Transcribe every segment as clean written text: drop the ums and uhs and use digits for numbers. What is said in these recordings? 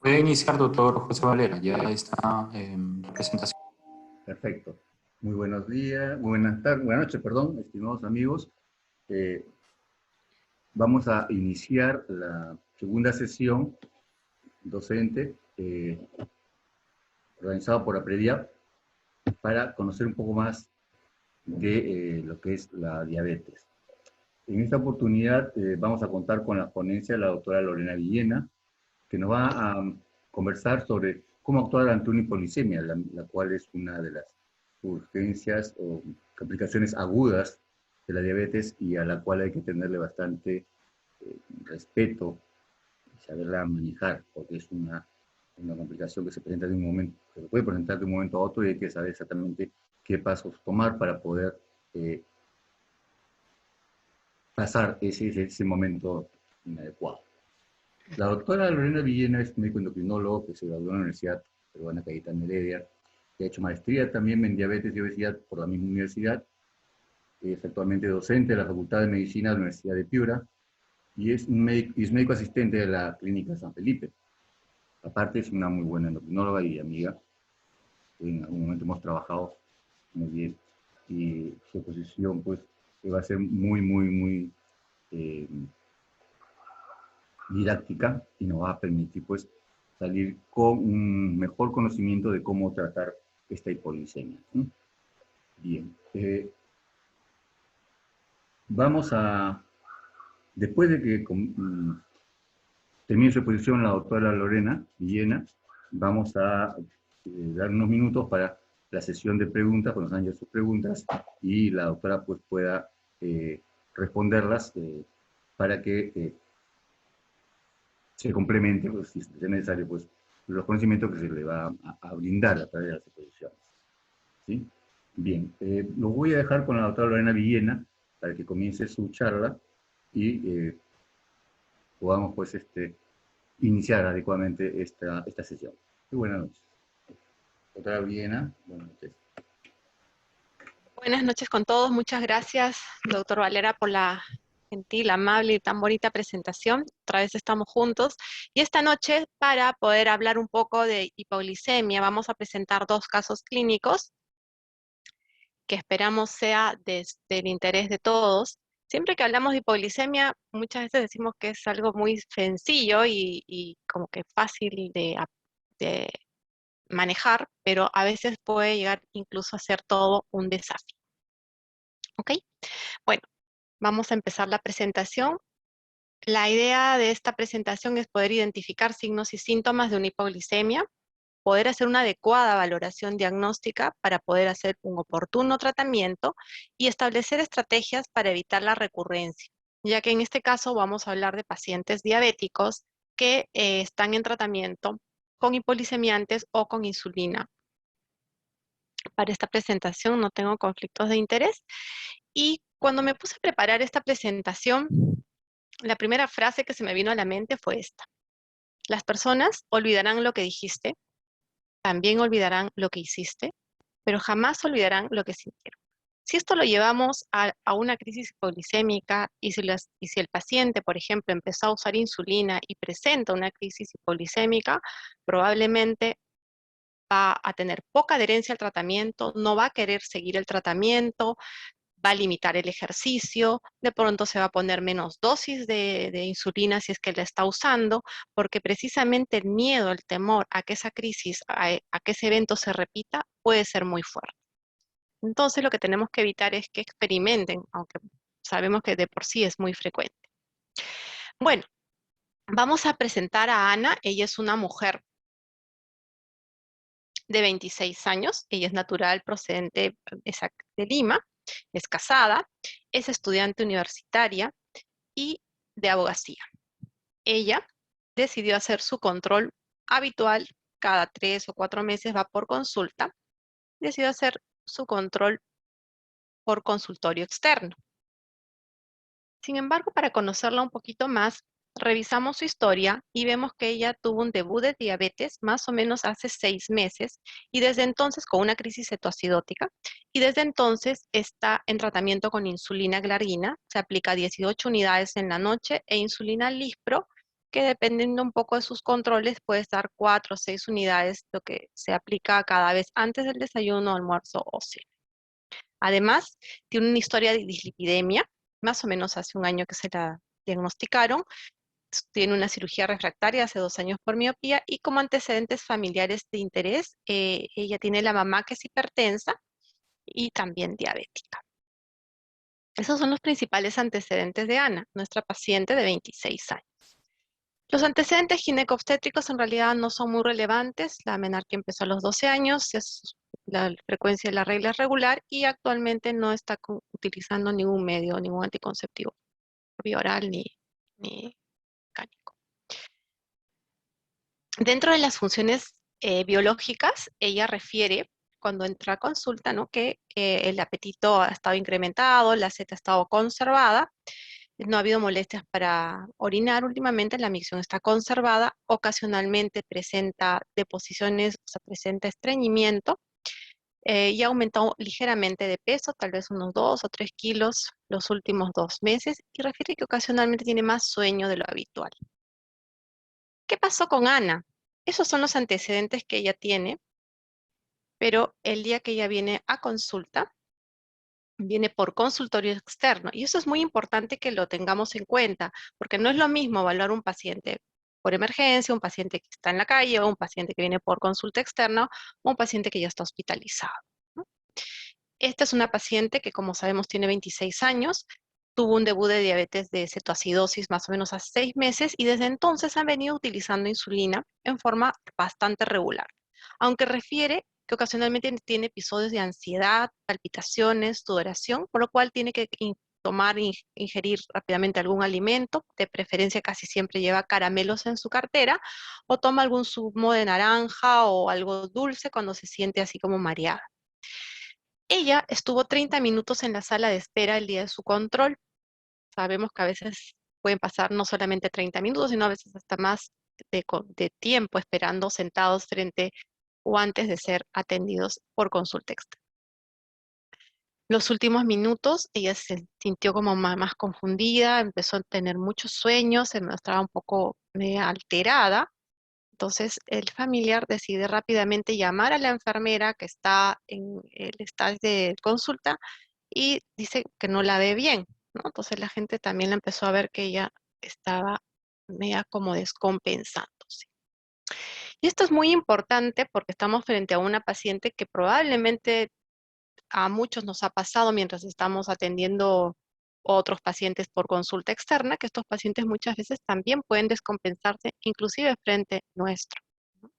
Puede iniciar, doctor José Valera, ya está la presentación. Perfecto. Muy buenos días, muy buenas tardes, buenas noches, perdón, estimados amigos. Eh, Vamos a iniciar la segunda sesión docente organizada por APREDIAP para conocer un poco más de lo que es la diabetes. En esta oportunidad vamos a contar con la ponencia de la doctora Lorena Villena, que nos va a conversar sobre cómo actuar ante una hipoglicemia, la cual es una de las urgencias o complicaciones agudas de la diabetes y a la cual hay que tenerle bastante respeto y saberla manejar, porque es una complicación que se presenta de un momento, que se puede presentar de un momento a otro y hay que saber exactamente qué pasos tomar para poder pasar ese momento inadecuado. La doctora Lorena Villena es médico endocrinólogo que se graduó en la Universidad Peruana Cayetano Heredia, que ha hecho maestría también en diabetes y obesidad por la misma universidad. Es actualmente docente de la Facultad de Medicina de la Universidad de Piura y es médico asistente de la Clínica San Felipe. Aparte es una muy buena endocrinóloga y amiga. En algún momento hemos trabajado muy bien y su posición pues va a ser muy eh, didáctica y nos va a permitir pues salir con un mejor conocimiento de cómo tratar esta hipoglicemia. Bien, vamos a, después de que termine su exposición la doctora Lorena Villena, vamos a dar unos minutos para la sesión de preguntas, cuando nos hagan sus preguntas, y la doctora pues pueda responderlas para que se complemente, pues, si es necesario, pues, los conocimientos que se le va a brindar a través de las exposiciones. ¿Sí? Bien, lo voy a dejar con la doctora Lorena Villena para que comience su charla y podamos, pues, iniciar adecuadamente esta sesión. Muy buenas noches. Doctora Villena, buenas noches. Buenas noches con todos. Muchas gracias, doctor Valera, por la gentil, amable y tan bonita presentación. Otra vez estamos juntos. Y esta noche, para poder hablar un poco de hipoglicemia, vamos a presentar dos casos clínicos que esperamos sea del interés de todos. Siempre que hablamos de hipoglicemia, muchas veces decimos que es algo muy sencillo y como que fácil de manejar, pero a veces puede llegar incluso a ser todo un desafío. ¿Ok? Bueno, vamos a empezar la presentación. La idea de esta presentación es poder identificar signos y síntomas de una hipoglicemia, poder hacer una adecuada valoración diagnóstica para poder hacer un oportuno tratamiento y establecer estrategias para evitar la recurrencia, ya que en este caso vamos a hablar de pacientes diabéticos que están en tratamiento con hipoglicemiantes o con insulina. Para esta presentación no tengo conflictos de interés. Y cuando me puse a preparar esta presentación, la primera frase que se me vino a la mente fue esta: las personas olvidarán lo que dijiste, también olvidarán lo que hiciste, pero jamás olvidarán lo que sintieron. Si esto lo llevamos a una crisis hipoglicémica y si el paciente, por ejemplo, empezó a usar insulina y presenta una crisis hipoglicémica, probablemente va a tener poca adherencia al tratamiento, no va a querer seguir el tratamiento, va a limitar el ejercicio, de pronto se va a poner menos dosis de insulina si es que la está usando, porque precisamente el miedo, el temor a que esa crisis, a que ese evento se repita, puede ser muy fuerte. Entonces lo que tenemos que evitar es que experimenten, aunque sabemos que de por sí es muy frecuente. Bueno, vamos a presentar a Ana. Ella es una mujer de 26 años, ella es natural, procedente de Lima, es casada, es estudiante universitaria y de abogacía. Ella decidió hacer su control habitual, cada 3 o 4 meses va por consulta, decidió hacer su control por consultorio externo. Sin embargo, para conocerla un poquito más, revisamos su historia y vemos que ella tuvo un debut de diabetes más o menos hace 6 meses y desde entonces con una crisis cetoacidótica y desde entonces está en tratamiento con insulina glargina, se aplica 18 unidades en la noche e insulina Lispro que dependiendo un poco de sus controles puede estar 4 o 6 unidades, lo que se aplica cada vez antes del desayuno, almuerzo o cena. Además, tiene una historia de dislipidemia, más o menos hace un año que se la diagnosticaron, tiene una cirugía refractaria hace 2 años por miopía y como antecedentes familiares de interés, ella tiene la mamá que es hipertensa y también diabética. Esos son los principales antecedentes de Ana, nuestra paciente de 26 años. Los antecedentes ginecobstétricos en realidad no son muy relevantes. La menarquia empezó a los 12 años, la frecuencia de la regla es regular y actualmente no está utilizando ningún medio, ningún anticonceptivo, vía oral ni mecánico. Dentro de las funciones biológicas, ella refiere cuando entra a consulta, ¿no?, que el apetito ha estado incrementado, la seta ha estado conservada, no ha habido molestias para orinar últimamente, la micción está conservada, ocasionalmente presenta deposiciones, o sea, presenta estreñimiento, y ha aumentado ligeramente de peso, tal vez unos 2 o 3 kilos los últimos 2 meses, y refiere que ocasionalmente tiene más sueño de lo habitual. ¿Qué pasó con Ana? Esos son los antecedentes que ella tiene, pero el día que ella viene a consulta, viene por consultorio externo. Y eso es muy importante que lo tengamos en cuenta, porque no es lo mismo evaluar un paciente por emergencia, un paciente que está en la calle, o un paciente que viene por consulta externa, o un paciente que ya está hospitalizado, ¿no? Esta es una paciente que, como sabemos, tiene 26 años, tuvo un debut de diabetes de cetoacidosis más o menos hace 6 meses, y desde entonces han venido utilizando insulina en forma bastante regular, aunque refiere que ocasionalmente tiene episodios de ansiedad, palpitaciones, sudoración, por lo cual tiene que ingerir rápidamente algún alimento, de preferencia casi siempre lleva caramelos en su cartera, o toma algún zumo de naranja o algo dulce cuando se siente así como mareada. Ella estuvo 30 minutos en la sala de espera el día de su control. Sabemos que a veces pueden pasar no solamente 30 minutos, sino a veces hasta más de tiempo esperando sentados frente o antes de ser atendidos por consulta externa. Los últimos minutos ella se sintió como más confundida, empezó a tener muchos sueños, se mostraba un poco alterada. Entonces el familiar decide rápidamente llamar a la enfermera que está en el estado de consulta y dice que no la ve bien, ¿no? Entonces la gente también la empezó a ver que ella estaba media como descompensándose. Y esto es muy importante porque estamos frente a una paciente que probablemente a muchos nos ha pasado mientras estamos atendiendo otros pacientes por consulta externa, que estos pacientes muchas veces también pueden descompensarse, inclusive frente nuestro, ¿no?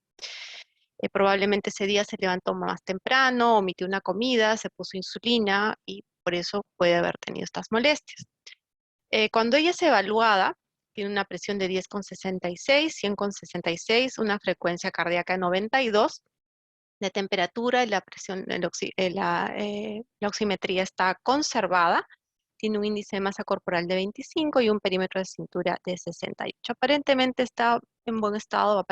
Probablemente ese día se levantó más temprano, omitió una comida, se puso insulina y por eso puede haber tenido estas molestias. Cuando ella es evaluada, tiene una presión de 10,66, 100,66, una frecuencia cardíaca de 92, la temperatura y la presión, la oximetría está conservada, tiene un índice de masa corporal de 25 y un perímetro de cintura de 68. Aparentemente está en buen estado,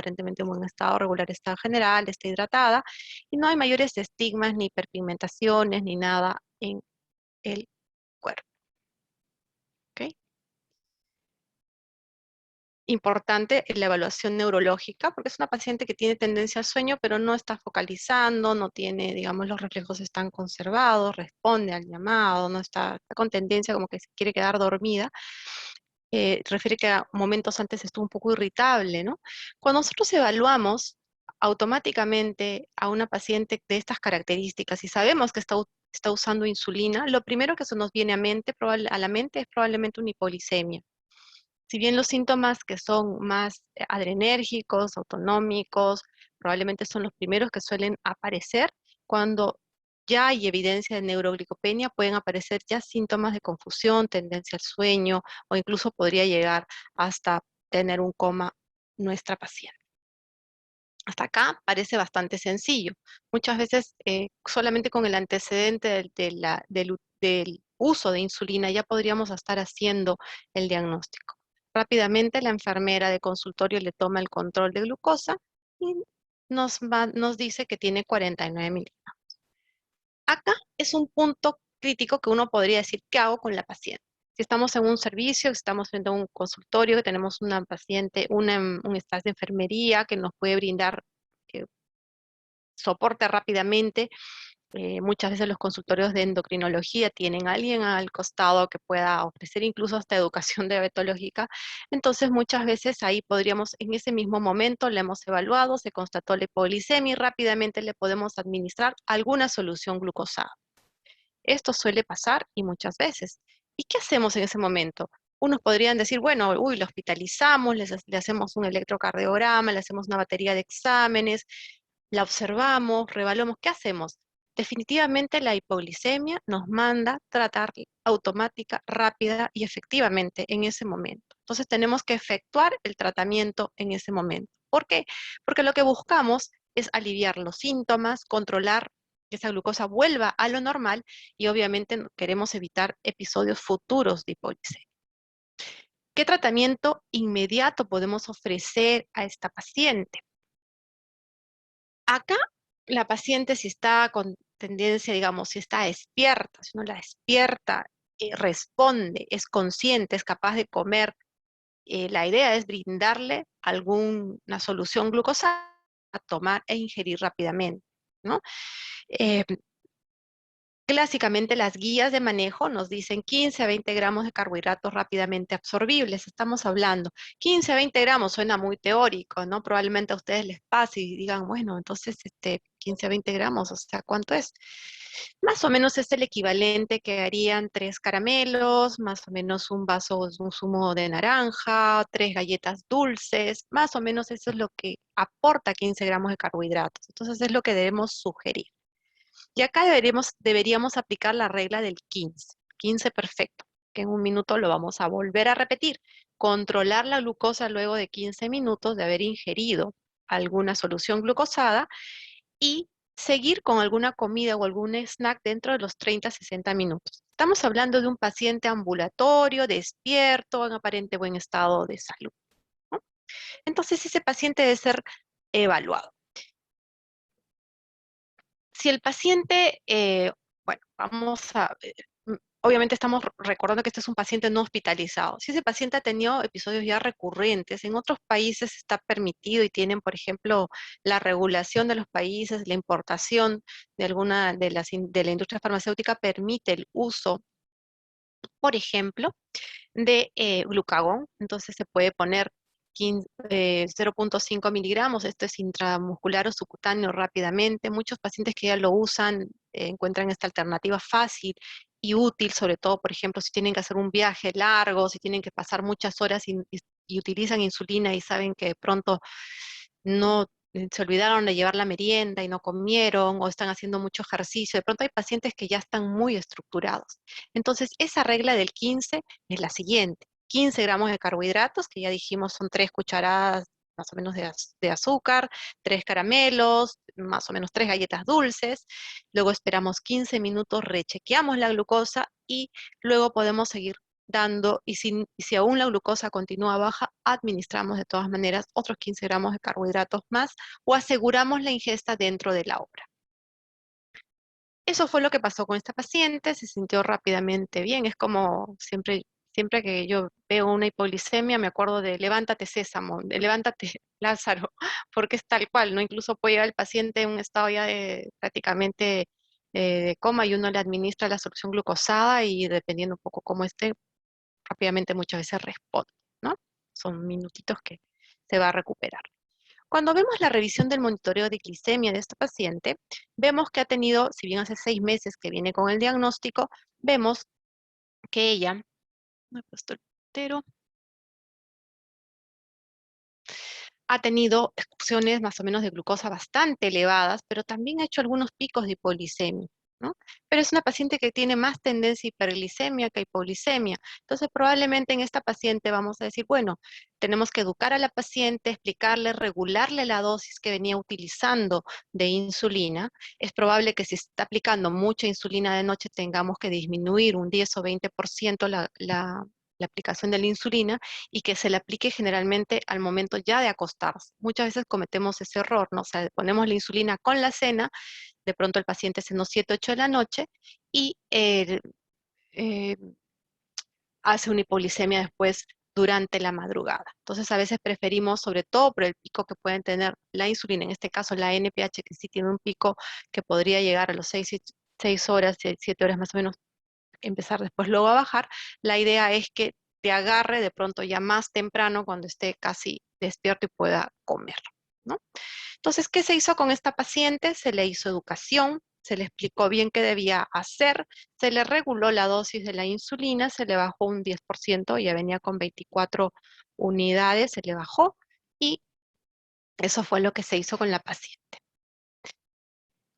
regular estado general, está hidratada y no hay mayores estigmas ni hiperpigmentaciones ni nada en el cuerpo. ¿Ok? Importante la evaluación neurológica, porque es una paciente que tiene tendencia al sueño, pero no está focalizando, no tiene, digamos, los reflejos están conservados, responde al llamado, no está con tendencia como que se quiere quedar dormida. Refiere que a momentos antes estuvo un poco irritable, ¿no? Cuando nosotros evaluamos automáticamente a una paciente de estas características y sabemos que está usando insulina, lo primero que se nos viene a la mente es probablemente una hipoglicemia. Si bien los síntomas que son más adrenérgicos, autonómicos, probablemente son los primeros que suelen aparecer, cuando ya hay evidencia de neuroglicopenia, pueden aparecer ya síntomas de confusión, tendencia al sueño, o incluso podría llegar hasta tener un coma nuestra paciente. Hasta acá parece bastante sencillo. Muchas veces solamente con el antecedente del uso de insulina ya podríamos estar haciendo el diagnóstico. Rápidamente la enfermera de consultorio le toma el control de glucosa y nos dice que tiene 49 miligramos. Acá es un punto crítico que uno podría decir, ¿qué hago con la paciente? Si estamos en un servicio, si estamos en un consultorio, que tenemos una paciente, un staff de enfermería que nos puede brindar soporte rápidamente. Muchas veces los consultorios de endocrinología tienen a alguien al costado que pueda ofrecer incluso hasta educación diabetológica. Entonces muchas veces ahí podríamos, en ese mismo momento le hemos evaluado, se constató la hipoglicemia y rápidamente le podemos administrar alguna solución glucosada. Esto suele pasar y muchas veces. ¿Y qué hacemos en ese momento? Unos podrían decir, bueno, uy, lo hospitalizamos, le hacemos un electrocardiograma, le hacemos una batería de exámenes, la observamos, reevaluamos. ¿Qué hacemos? Definitivamente la hipoglicemia nos manda tratar automática, rápida y efectivamente en ese momento. Entonces tenemos que efectuar el tratamiento en ese momento. ¿Por qué? Porque lo que buscamos es aliviar los síntomas, controlar que esa glucosa vuelva a lo normal y obviamente queremos evitar episodios futuros de hipoglicemia. ¿Qué tratamiento inmediato podemos ofrecer a esta paciente? Acá la paciente, si está con tendencia, digamos, si está despierta, si uno la despierta, responde, es consciente, es capaz de comer, la idea es brindarle alguna solución glucosa a tomar e ingerir rápidamente, ¿no? Eh, Clásicamente las guías de manejo nos dicen 15 a 20 gramos de carbohidratos rápidamente absorbibles. Estamos hablando 15 a 20 gramos, suena muy teórico, ¿no? Probablemente a ustedes les pase y digan, bueno, entonces 15 a 20 gramos, o sea, ¿cuánto es? Más o menos es el equivalente que harían 3 caramelos, más o menos un vaso, un zumo de naranja, 3 galletas dulces, más o menos eso es lo que aporta 15 gramos de carbohidratos. Entonces es lo que debemos sugerir. Y acá deberíamos aplicar la regla del 15. 15 perfecto, que en un minuto lo vamos a volver a repetir. Controlar la glucosa luego de 15 minutos de haber ingerido alguna solución glucosada y seguir con alguna comida o algún snack dentro de los 30 a 60 minutos. Estamos hablando de un paciente ambulatorio, despierto, en aparente buen estado de salud, ¿no? Entonces ese paciente debe ser evaluado. Si el paciente, bueno, obviamente estamos recordando que este es un paciente no hospitalizado. Si ese paciente ha tenido episodios ya recurrentes, en otros países está permitido y tienen, por ejemplo, la regulación de los países, la importación de alguna de la industria farmacéutica permite el uso, por ejemplo, de glucagón. Entonces se puede poner 0.5 miligramos, esto es intramuscular o subcutáneo rápidamente. Muchos pacientes que ya lo usan encuentran esta alternativa fácil y útil, sobre todo, por ejemplo, si tienen que hacer un viaje largo, si tienen que pasar muchas horas y utilizan insulina y saben que de pronto no se olvidaron de llevar la merienda y no comieron, o están haciendo mucho ejercicio. De pronto hay pacientes que ya están muy estructurados. Entonces, esa regla del 15 es la siguiente. 15 gramos de carbohidratos, que ya dijimos son 3 cucharadas más o menos de azúcar, 3 caramelos, más o menos 3 galletas dulces. Luego esperamos 15 minutos, rechequeamos la glucosa y luego podemos seguir dando, y si aún la glucosa continúa baja, administramos de todas maneras otros 15 gramos de carbohidratos más o aseguramos la ingesta dentro de la hora. Eso fue lo que pasó con esta paciente, se sintió rápidamente bien, es como siempre que yo veo una hipoglicemia me acuerdo de levántate Sésamo, de levántate Lázaro, porque es tal cual, ¿no? Incluso puede llegar el paciente en un estado ya de prácticamente de coma y uno le administra la solución glucosada y dependiendo un poco cómo esté, rápidamente muchas veces responde, ¿no? Son minutitos que se va a recuperar. Cuando vemos la revisión del monitoreo de glicemia de esta paciente, vemos que ha tenido, si bien hace 6 meses que viene con el diagnóstico, vemos que ella, no he puesto el entero, ha tenido excursiones más o menos de glucosa bastante elevadas, pero también ha hecho algunos picos de hipoglicemia, ¿no? Pero es una paciente que tiene más tendencia a hiperglicemia que a hipoglicemia. Entonces, probablemente en esta paciente vamos a decir, bueno, tenemos que educar a la paciente, explicarle, regularle la dosis que venía utilizando de insulina. Es probable que si está aplicando mucha insulina de noche tengamos que disminuir un 10 o 20% la aplicación de la insulina y que se le aplique generalmente al momento ya de acostarse. Muchas veces cometemos ese error, ¿no? O sea, ponemos la insulina con la cena, de pronto el paciente cenó 7, 8 de la noche y eh, hace una hipoglicemia después durante la madrugada. Entonces a veces preferimos, sobre todo por el pico que pueden tener la insulina, en este caso la NPH, que sí tiene un pico que podría llegar a los 6 horas, 7 horas más o menos, empezar después luego a bajar. La idea es que te agarre de pronto ya más temprano cuando esté casi despierto y pueda comer, ¿no? Entonces, ¿qué se hizo con esta paciente? Se le hizo educación, se le explicó bien qué debía hacer, se le reguló la dosis de la insulina, se le bajó un 10%, ya venía con 24 unidades, se le bajó y eso fue lo que se hizo con la paciente.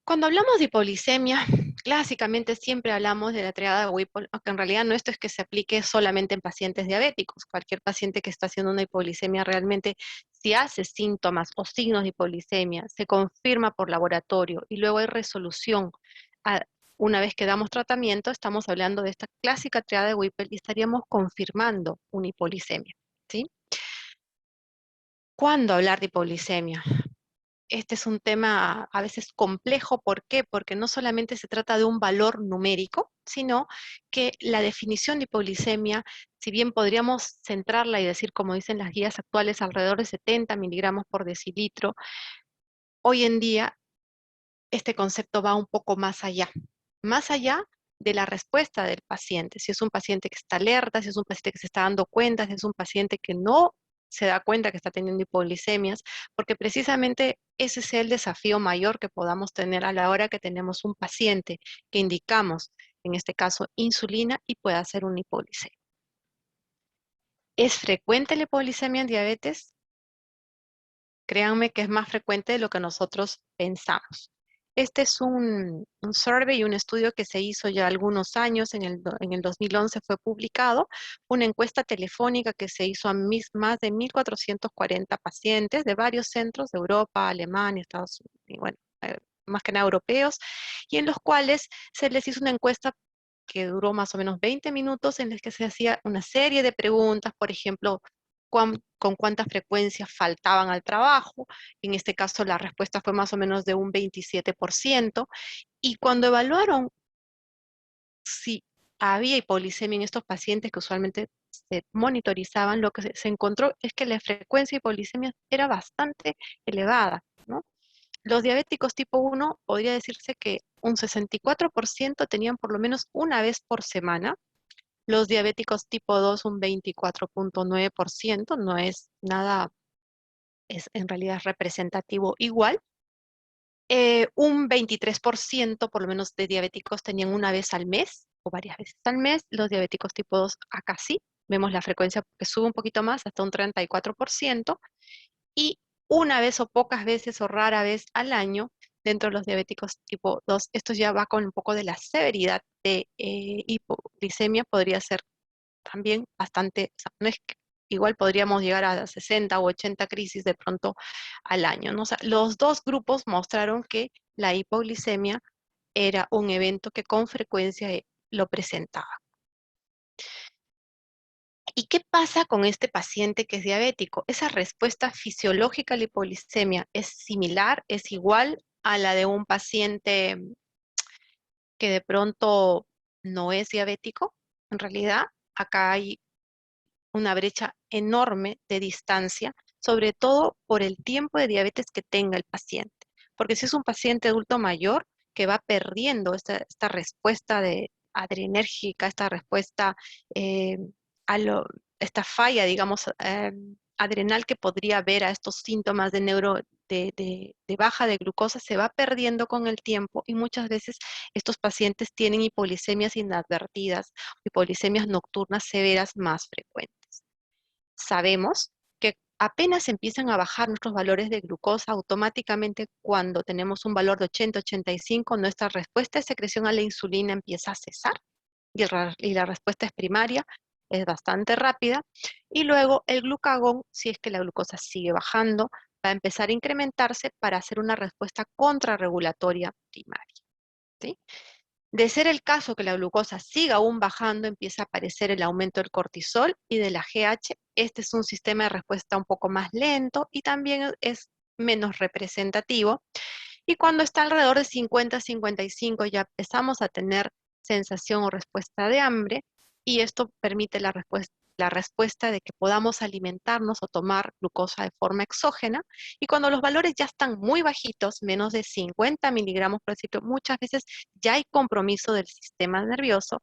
Cuando hablamos de hipoglicemia, clásicamente siempre hablamos de la triada de Whipple, aunque en realidad no esto es que se aplique solamente en pacientes diabéticos. Cualquier paciente que está haciendo una hipoglicemia realmente, si hace síntomas o signos de hipoglicemia, se confirma por laboratorio y luego hay resolución. Una vez que damos tratamiento, estamos hablando de esta clásica triada de Whipple y estaríamos confirmando una hipoglicemia, ¿sí? ¿Cuándo hablar de hipoglicemia? Este es un tema a veces complejo. ¿Por qué? Porque no solamente se trata de un valor numérico, sino que la definición de hipoglicemia, si bien podríamos centrarla y decir, como dicen las guías actuales, alrededor de 70 miligramos por decilitro, hoy en día este concepto va un poco más allá de la respuesta del paciente. Si es un paciente que está alerta, si es un paciente que se está dando cuenta, si es un paciente que no se da cuenta que está teniendo hipoglicemias, porque precisamente ese es el desafío mayor que podamos tener a la hora que tenemos un paciente que indicamos, en este caso, insulina y pueda hacer una hipoglicemia. ¿Es frecuente la hipoglicemia en diabetes? Créanme que es más frecuente de lo que nosotros pensamos. Este es un survey, un estudio que se hizo ya algunos años, en el 2011 fue publicado, una encuesta telefónica que se hizo a más de 1.440 pacientes de varios centros de Europa, Alemania, Estados Unidos, y bueno, más que nada europeos, y en los cuales se les hizo una encuesta que duró más o menos 20 minutos en las que se hacía una serie de preguntas, por ejemplo, con cuánta frecuencia faltaban al trabajo. En este caso la respuesta fue más o menos de un 27%. Y cuando evaluaron si había hipoglicemia en estos pacientes que usualmente se monitorizaban, lo que se encontró es que la frecuencia de hipoglicemia era bastante elevada, ¿no? Los diabéticos tipo 1 podría decirse que un 64% tenían por lo menos una vez por semana. Los diabéticos tipo 2 un 24.9%, no es nada, en realidad es representativo igual. Un 23% por lo menos de diabéticos tenían una vez al mes o varias veces al mes. Los diabéticos tipo 2 acá sí, vemos la frecuencia que sube un poquito más, hasta un 34%. Y una vez o pocas veces o rara vez al año dentro de los diabéticos tipo 2. Esto ya va con un poco de la severidad de hipoglicemia, podría ser también bastante, o sea, no es que igual podríamos llegar a 60 o 80 crisis de pronto al año, ¿no? O sea, los dos grupos mostraron que la hipoglicemia era un evento que con frecuencia lo presentaba. ¿Y qué pasa con este paciente que es diabético? Esa respuesta fisiológica a la hipoglicemia es similar, es igual a la de un paciente que de pronto no es diabético. En realidad, acá hay una brecha enorme de distancia, sobre todo por el tiempo de diabetes que tenga el paciente. Porque si es un paciente adulto mayor que va perdiendo esta respuesta adrenérgica, esta respuesta eh, esta falla, digamos, adrenal que podría haber a estos síntomas de baja de glucosa, se va perdiendo con el tiempo y muchas veces estos pacientes tienen hipoglicemias inadvertidas, hipoglicemias nocturnas severas más frecuentes. Sabemos que apenas empiezan a bajar nuestros valores de glucosa, automáticamente cuando tenemos un valor de 80-85, nuestra respuesta de secreción a la insulina empieza a cesar y la respuesta es primaria, es bastante rápida, y luego el glucagón, si es que la glucosa sigue bajando, va a empezar a incrementarse para hacer una respuesta contrarregulatoria primaria, ¿sí? De ser el caso que la glucosa siga aún bajando, empieza a aparecer el aumento del cortisol y de la GH. Este es un sistema de respuesta un poco más lento y también es menos representativo. Y cuando está alrededor de 50-55 ya empezamos a tener sensación o respuesta de hambre y esto permite la respuesta de que podamos alimentarnos o tomar glucosa de forma exógena, y cuando los valores ya están muy bajitos, menos de 50 miligramos por decilitro, muchas veces ya hay compromiso del sistema nervioso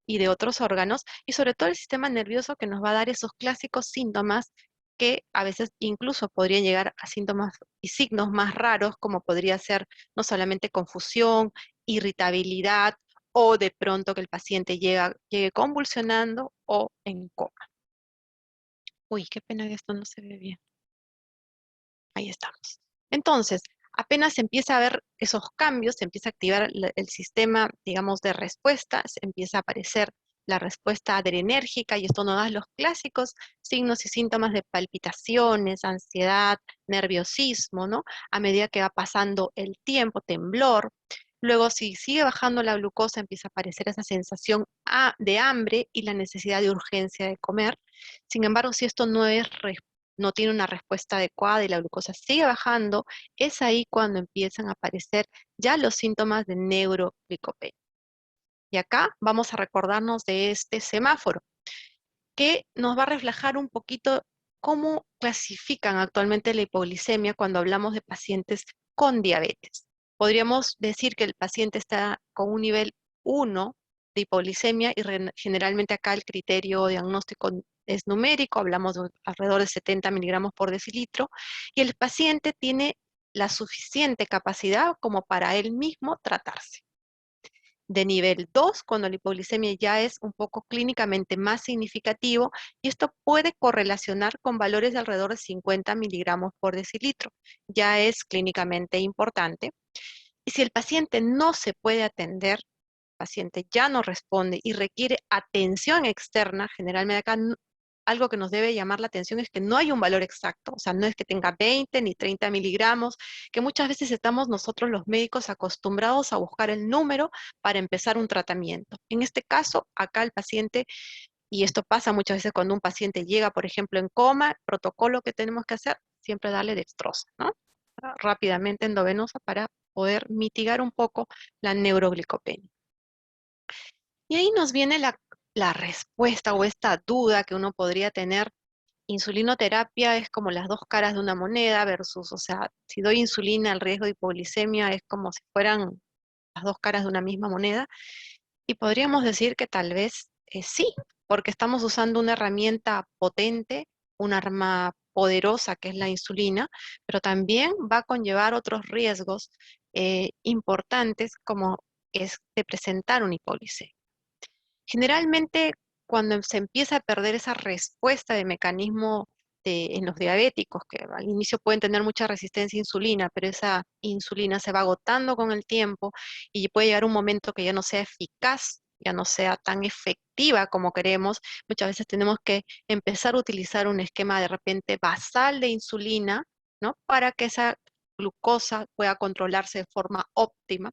y de otros órganos, y sobre todo el sistema nervioso, que nos va a dar esos clásicos síntomas que a veces incluso podrían llegar a síntomas y signos más raros, como podría ser no solamente confusión, irritabilidad, o de pronto que el paciente llegue convulsionando o en coma. Uy, qué pena que esto no se ve bien. Ahí estamos. Entonces, apenas se empieza a ver esos cambios, se empieza a activar el sistema, digamos, de respuesta, se empieza a aparecer la respuesta adrenérgica, y esto nos da los clásicos signos y síntomas de palpitaciones, ansiedad, nerviosismo, ¿no? A medida que va pasando el tiempo, temblor. Luego, si sigue bajando la glucosa, empieza a aparecer esa sensación de hambre y la necesidad de urgencia de comer. Sin embargo, si esto no tiene una respuesta adecuada y la glucosa sigue bajando, es ahí cuando empiezan a aparecer ya los síntomas de neuroglicopenia. Y acá vamos a recordarnos de este semáforo, que nos va a reflejar un poquito cómo clasifican actualmente la hipoglicemia cuando hablamos de pacientes con diabetes. Podríamos decir que el paciente está con un nivel 1 de hipoglicemia, y generalmente acá el criterio diagnóstico es numérico, hablamos de alrededor de 70 miligramos por decilitro, y el paciente tiene la suficiente capacidad como para él mismo tratarse. De nivel 2, cuando la hipoglicemia ya es un poco clínicamente más significativo, y esto puede correlacionar con valores de alrededor de 50 miligramos por decilitro. Ya es clínicamente importante. Y si el paciente no se puede atender, el paciente ya no responde y requiere atención externa, generalmente acá algo que nos debe llamar la atención es que no hay un valor exacto, o sea, no es que tenga 20 ni 30 miligramos, que muchas veces estamos nosotros los médicos acostumbrados a buscar el número para empezar un tratamiento. En este caso, acá el paciente, y esto pasa muchas veces cuando un paciente llega, por ejemplo, en coma, el protocolo que tenemos que hacer, siempre darle dextrosa, ¿no? Rápidamente endovenosa para poder mitigar un poco la neuroglicopenia. Y ahí nos viene la respuesta o esta duda que uno podría tener. Insulinoterapia es como las dos caras de una moneda versus, o sea, si doy insulina, el riesgo de hipoglicemia es como si fueran las dos caras de una misma moneda. Y podríamos decir que tal vez sí, porque estamos usando una herramienta potente, un arma poderosa que es la insulina, pero también va a conllevar otros riesgos importantes, como es de presentar una hipoglicemia. Generalmente, cuando se empieza a perder esa respuesta de mecanismo en los diabéticos, que al inicio pueden tener mucha resistencia a insulina, pero esa insulina se va agotando con el tiempo y puede llegar un momento que ya no sea eficaz, ya no sea tan efectiva como queremos. Muchas veces tenemos que empezar a utilizar un esquema de repente basal de insulina, ¿no? Para que esa glucosa pueda controlarse de forma óptima,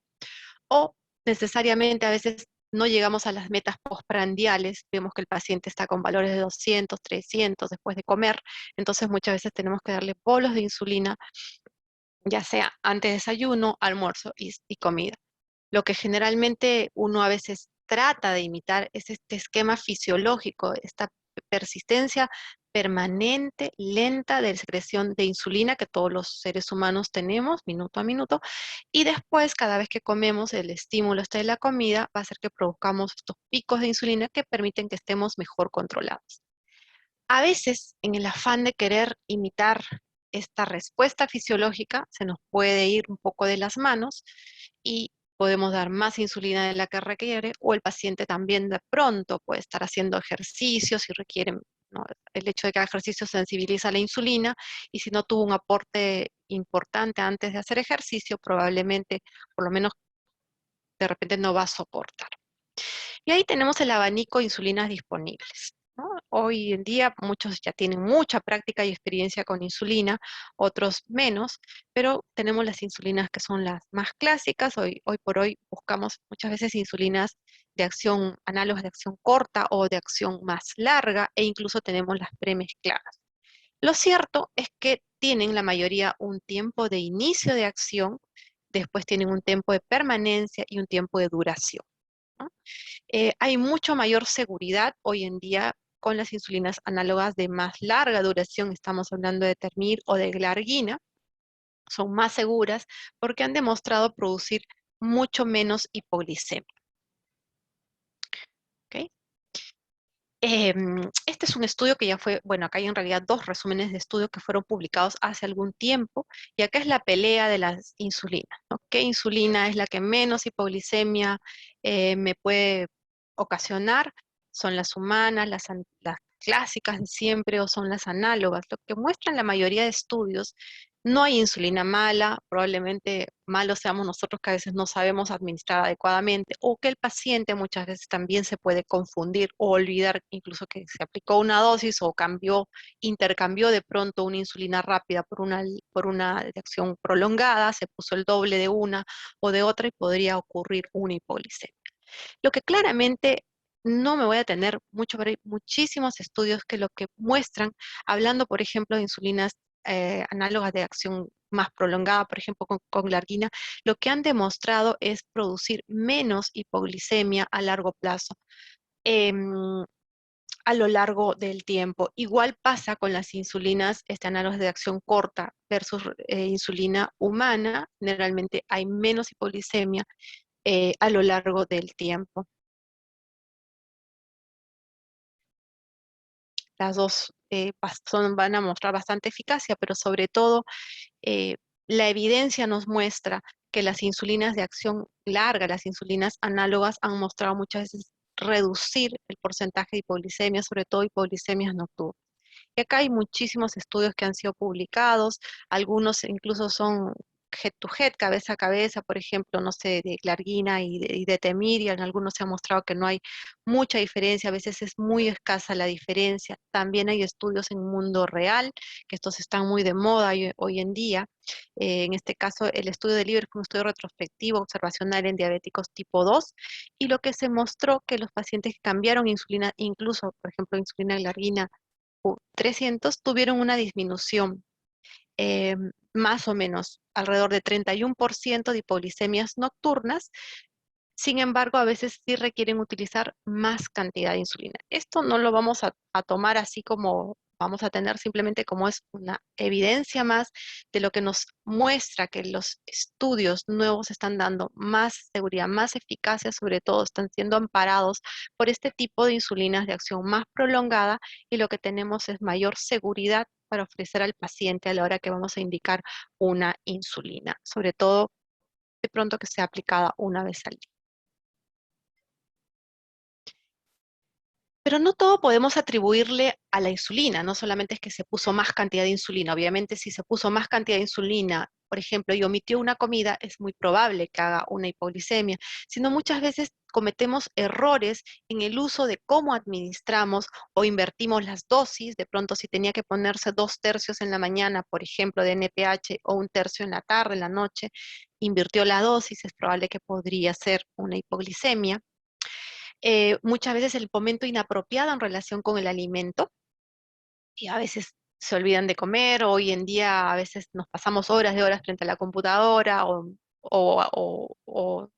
o necesariamente a veces no llegamos a las metas postprandiales, vemos que el paciente está con valores de 200, 300 después de comer, entonces muchas veces tenemos que darle bolos de insulina, ya sea antes de desayuno, almuerzo y comida. Lo que generalmente uno a veces trata de imitar es este esquema fisiológico, esta persistencia permanente, lenta de secreción de insulina que todos los seres humanos tenemos minuto a minuto, y después cada vez que comemos el estímulo de la comida va a hacer que produzcamos estos picos de insulina que permiten que estemos mejor controlados. A veces, en el afán de querer imitar esta respuesta fisiológica, se nos puede ir un poco de las manos y podemos dar más insulina de la que requiere, o el paciente también de pronto puede estar haciendo ejercicios y requiere, ¿no? El hecho de que el ejercicio sensibiliza la insulina, y si no tuvo un aporte importante antes de hacer ejercicio, probablemente, por lo menos de repente no va a soportar. Y ahí tenemos el abanico de insulinas disponibles, ¿no? Hoy en día muchos ya tienen mucha práctica y experiencia con insulina, otros menos, pero tenemos las insulinas que son las más clásicas. Hoy por hoy buscamos muchas veces insulinas de acción, análogos de acción corta o de acción más larga, e incluso tenemos las premezcladas. Lo cierto es que tienen la mayoría un tiempo de inicio de acción, después tienen un tiempo de permanencia y un tiempo de duración. ¿no? Hay mucho mayor seguridad hoy en día con las insulinas análogas de más larga duración, estamos hablando de Termir o de Glargina, son más seguras porque han demostrado producir mucho menos hipoglicemia. ¿Ok? Este es un estudio que ya fue, bueno, acá hay en realidad dos resúmenes de estudios que fueron publicados hace algún tiempo, y acá es la pelea de las insulinas, ¿no? ¿Qué insulina es la que menos hipoglicemia me puede ocasionar? ¿Son las humanas, las clásicas de siempre, o son las análogas? Lo que muestran la mayoría de estudios, no hay insulina mala, probablemente malos seamos nosotros que a veces no sabemos administrar adecuadamente, o que el paciente muchas veces también se puede confundir o olvidar incluso que se aplicó una dosis o intercambió de pronto una insulina rápida por una de acción prolongada, se puso el doble de una o de otra y podría ocurrir una hipoglicemia. Lo que claramente no me voy a tener mucho, pero hay muchísimos estudios que lo que muestran, hablando por ejemplo de insulinas análogas de acción más prolongada, por ejemplo con Glargina, lo que han demostrado es producir menos hipoglicemia a largo plazo, em, a lo largo del tiempo. Igual pasa con las insulinas análogas de acción corta versus insulina humana, generalmente hay menos hipoglicemia a lo largo del tiempo. Las dos van a mostrar bastante eficacia, pero sobre todo la evidencia nos muestra que las insulinas de acción larga, las insulinas análogas, han mostrado muchas veces reducir el porcentaje de hipoglicemia, sobre todo hipoglicemias nocturnas. Y acá hay muchísimos estudios que han sido publicados, algunos incluso son head to head, cabeza a cabeza, por ejemplo, no sé, de Glargina y de Temir, y en algunos se ha mostrado que no hay mucha diferencia, a veces es muy escasa la diferencia. También hay estudios en mundo real, que estos están muy de moda hoy en día. En este caso, el estudio de Liver fue un estudio retrospectivo observacional en diabéticos tipo 2, y lo que se mostró que los pacientes que cambiaron insulina, incluso, por ejemplo, insulina Glargina 300, tuvieron una disminución eh, más o menos alrededor de 31% de hipoglicemias nocturnas. Sin embargo, a veces sí requieren utilizar más cantidad de insulina. Esto no lo vamos a tomar así como vamos a tener, simplemente como es una evidencia más de lo que nos muestra que los estudios nuevos están dando más seguridad, más eficacia, sobre todo están siendo amparados por este tipo de insulinas de acción más prolongada, y lo que tenemos es mayor seguridad para ofrecer al paciente a la hora que vamos a indicar una insulina, sobre todo de pronto que sea aplicada una vez al día. Pero no todo podemos atribuirle a la insulina, no solamente es que se puso más cantidad de insulina. Obviamente, si se puso más cantidad de insulina, por ejemplo, y omitió una comida, es muy probable que haga una hipoglicemia, sino muchas veces cometemos errores en el uso de cómo administramos o invertimos las dosis. De pronto, si tenía que ponerse 2/3 en la mañana, por ejemplo, de NPH, o 1/3 en la tarde, en la noche, invirtió la dosis, es probable que podría ser una hipoglicemia. Muchas veces el momento inapropiado en relación con el alimento, y a veces se olvidan de comer. Hoy en día a veces nos pasamos horas de horas frente a la computadora, o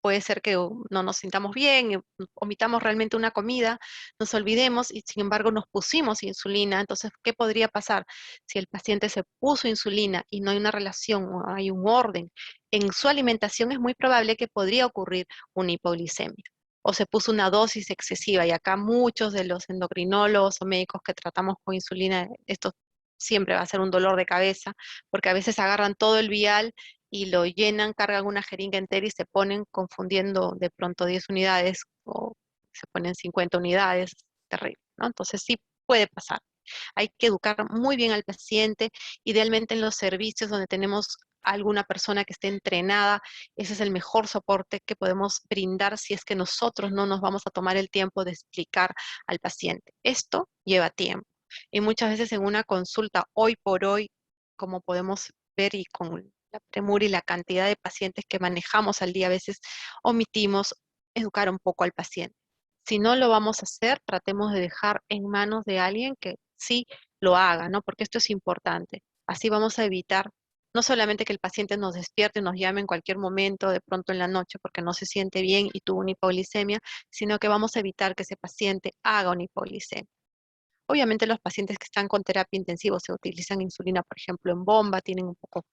puede ser que no nos sintamos bien, omitamos realmente una comida, nos olvidemos y sin embargo nos pusimos insulina. Entonces, ¿qué podría pasar? Si el paciente se puso insulina y no hay una relación o hay un orden en su alimentación, es muy probable que podría ocurrir una hipoglicemia. O se puso una dosis excesiva, y acá muchos de los endocrinólogos o médicos que tratamos con insulina, esto siempre va a ser un dolor de cabeza, porque a veces agarran todo el vial y lo llenan, cargan una jeringa entera y se ponen confundiendo de pronto 10 unidades o se ponen 50 unidades, terrible, ¿no? Entonces sí puede pasar. Hay que educar muy bien al paciente, idealmente en los servicios donde tenemos alguna persona que esté entrenada. Ese es el mejor soporte que podemos brindar si es que nosotros no nos vamos a tomar el tiempo de explicar al paciente. Esto lleva tiempo, y muchas veces en una consulta, hoy por hoy, como podemos ver, y con la premura y la cantidad de pacientes que manejamos al día, a veces omitimos educar un poco al paciente. Si no lo vamos a hacer, tratemos de dejar en manos de alguien que sí lo haga, ¿no? Porque esto es importante. Así vamos a evitar No solamente que el paciente nos despierte y nos llame en cualquier momento, de pronto en la noche, porque no se siente bien y tuvo una hipoglicemia, sino que vamos a evitar que ese paciente haga una hipoglicemia. Obviamente los pacientes que están con terapia intensiva se utilizan insulina, por ejemplo, en bomba, tienen un poco,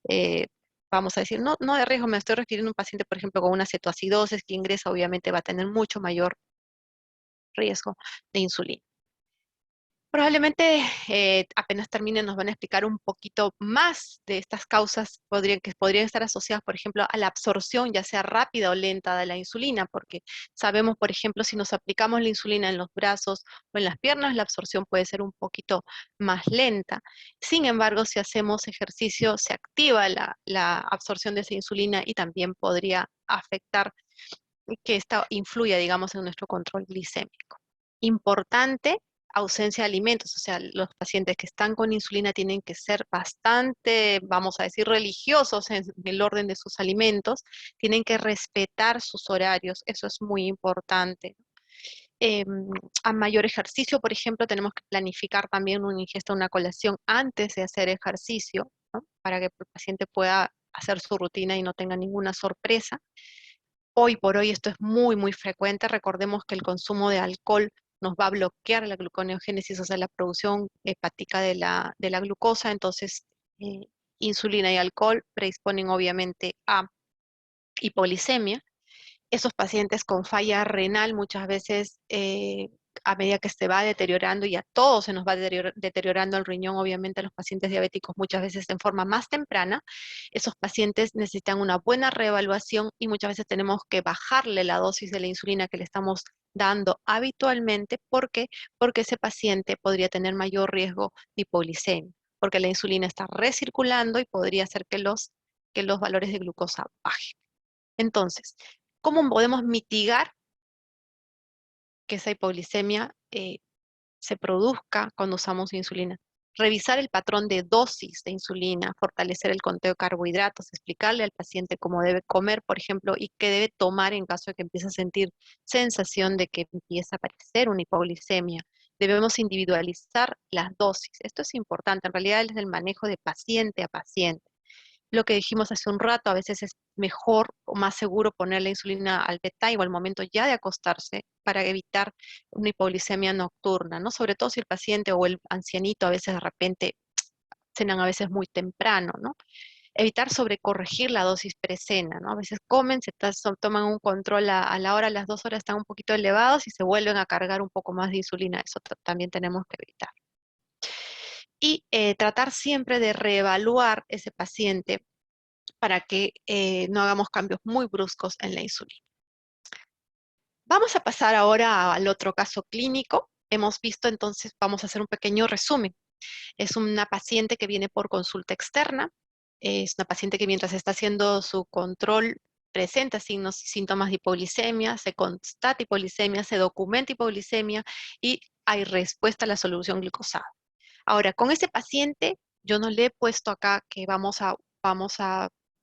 eh, vamos a decir, no de riesgo, me estoy refiriendo a un paciente, por ejemplo, con una cetoacidosis que ingresa, obviamente va a tener mucho mayor riesgo de insulina. Probablemente apenas termine nos van a explicar un poquito más de estas causas que podrían estar asociadas, por ejemplo, a la absorción, ya sea rápida o lenta de la insulina, porque sabemos, por ejemplo, si nos aplicamos la insulina en los brazos o en las piernas, la absorción puede ser un poquito más lenta. Sin embargo, si hacemos ejercicio, se activa la absorción de esa insulina y también podría afectar que esta influya, digamos, en nuestro control glicémico. Importante, ausencia de alimentos, o sea, los pacientes que están con insulina tienen que ser bastante, vamos a decir, religiosos en el orden de sus alimentos, tienen que respetar sus horarios, eso es muy importante. Em, a mayor ejercicio, por ejemplo, tenemos que planificar también una ingesta, una colación antes de hacer ejercicio, ¿no? Para que el paciente pueda hacer su rutina y no tenga ninguna sorpresa. Hoy por hoy esto es muy, muy frecuente. Recordemos que el consumo de alcohol nos va a bloquear la gluconeogénesis, o sea, la producción hepática de la glucosa. Entonces, eh, insulina y alcohol predisponen obviamente a hipoglicemia. Esos pacientes con falla renal muchas veces, a medida que se va deteriorando y a todos se nos va deteriorando el riñón, obviamente a los pacientes diabéticos muchas veces en forma más temprana, esos pacientes necesitan una buena reevaluación y muchas veces tenemos que bajarle la dosis de la insulina que le estamos dando habitualmente. ¿Por qué? Porque ese paciente podría tener mayor riesgo de hipoglicemia, porque la insulina está recirculando y podría hacer que los valores de glucosa bajen. Entonces, ¿cómo podemos mitigar que esa hipoglicemia se produzca cuando usamos insulina? Revisar el patrón de dosis de insulina, fortalecer el conteo de carbohidratos, explicarle al paciente cómo debe comer, por ejemplo, y qué debe tomar en caso de que empiece a sentir sensación de que empieza a aparecer una hipoglicemia. Debemos individualizar las dosis. Esto es importante, en realidad es el manejo de paciente a paciente. Lo que dijimos hace un rato, a veces es mejor o más seguro poner la insulina al bedtime o al momento ya de acostarse para evitar una hipoglicemia nocturna, ¿no? Sobre todo si el paciente o el ancianito a veces de repente cenan a veces muy temprano, ¿no? Evitar sobrecorregir la dosis precena, ¿no? A veces comen, toman un control a la hora, a las 2 horas están un poquito elevados y se vuelven a cargar un poco más de insulina. Eso también tenemos que evitar. Y tratar siempre de reevaluar ese paciente para que no hagamos cambios muy bruscos en la insulina. Vamos a pasar ahora al otro caso clínico. Hemos visto entonces, vamos a hacer un pequeño resumen. Es una paciente que viene por consulta externa. Es una paciente que mientras está haciendo su control presenta signos y síntomas de hipoglicemia, se constata hipoglicemia, se documenta hipoglicemia y hay respuesta a la solución glucosada. Ahora, con ese paciente, yo no le he puesto acá que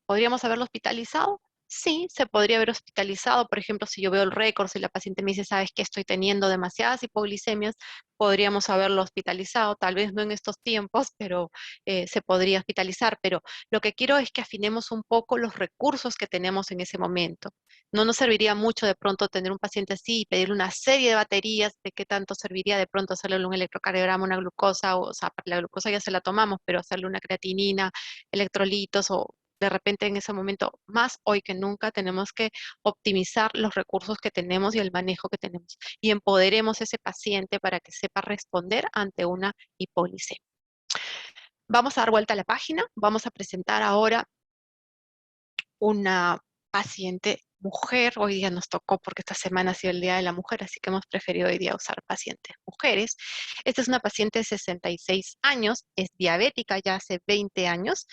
¿podríamos haberlo hospitalizado? Sí, se podría haber hospitalizado. Por ejemplo, si yo veo el récord, si la paciente me dice, sabes que estoy teniendo demasiadas hipoglicemias, podríamos haberlo hospitalizado. Tal vez no en estos tiempos, pero se podría hospitalizar. Pero lo que quiero es que afinemos un poco los recursos que tenemos en ese momento. No nos serviría mucho de pronto tener un paciente así y pedirle una serie de baterías. ¿De qué tanto serviría de pronto hacerle un electrocardiograma, una glucosa? O sea, la glucosa ya se la tomamos, pero hacerle una creatinina, electrolitos o de repente en ese momento, más hoy que nunca, tenemos que optimizar los recursos que tenemos y el manejo que tenemos. Y empoderemos a ese paciente para que sepa responder ante una hipoglicemia. Vamos a dar vuelta a la página. Vamos a presentar ahora una paciente mujer. Hoy día nos tocó porque esta semana ha sido el Día de la Mujer, así que hemos preferido hoy día usar pacientes mujeres. Esta es una paciente de 66 años, es diabética ya hace 20 años.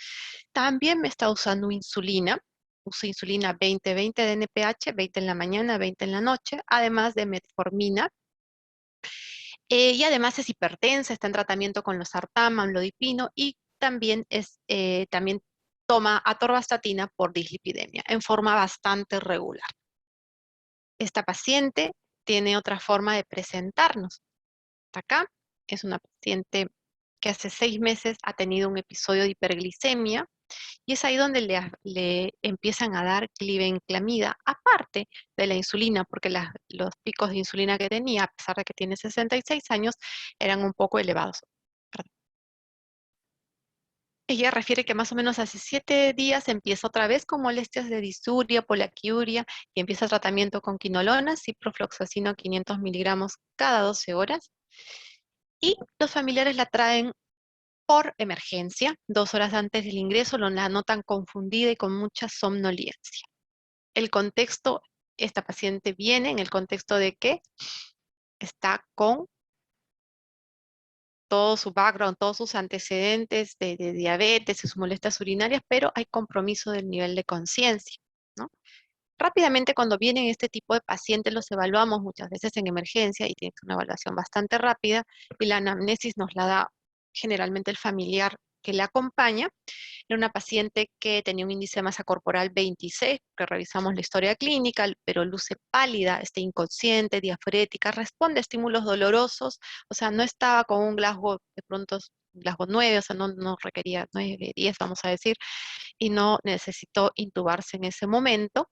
También me está usando insulina. Usa insulina 20-20 de NPH, 20 en la mañana, 20 en la noche, además de metformina. Y además es hipertensa, está en tratamiento con losartán, amlodipino y también toma atorvastatina por dislipidemia en forma bastante regular. Esta paciente tiene otra forma de presentarnos. Hasta acá es una paciente que hace 6 meses ha tenido un episodio de hiperglicemia Y es ahí donde le empiezan a dar glibenclamida, aparte de la insulina, porque los picos de insulina que tenía, a pesar de que tiene 66 años, eran un poco elevados. Perdón. Ella refiere que más o menos hace 7 días empieza otra vez con molestias de disuria, polaquiuria, y empieza tratamiento con quinolona, ciprofloxacino 500 miligramos cada 12 horas. Y los familiares la traen por emergencia, 2 horas antes del ingreso, la notan confundida y con mucha somnolencia. El contexto, esta paciente viene en el contexto de que está con todo su background, todos sus antecedentes de diabetes y sus molestias urinarias, pero hay compromiso del nivel de conciencia, ¿no? Rápidamente, cuando vienen este tipo de pacientes, los evaluamos muchas veces en emergencia y tiene una evaluación bastante rápida y la anamnesis nos la da generalmente el familiar que le acompaña. Era una paciente que tenía un índice de masa corporal 26, que revisamos la historia clínica, pero luce pálida, está inconsciente, diafrética, responde a estímulos dolorosos, o sea, no estaba con un Glasgow, de pronto Glasgow 9, o sea, no requería 9, 10, vamos a decir, y no necesitó intubarse en ese momento.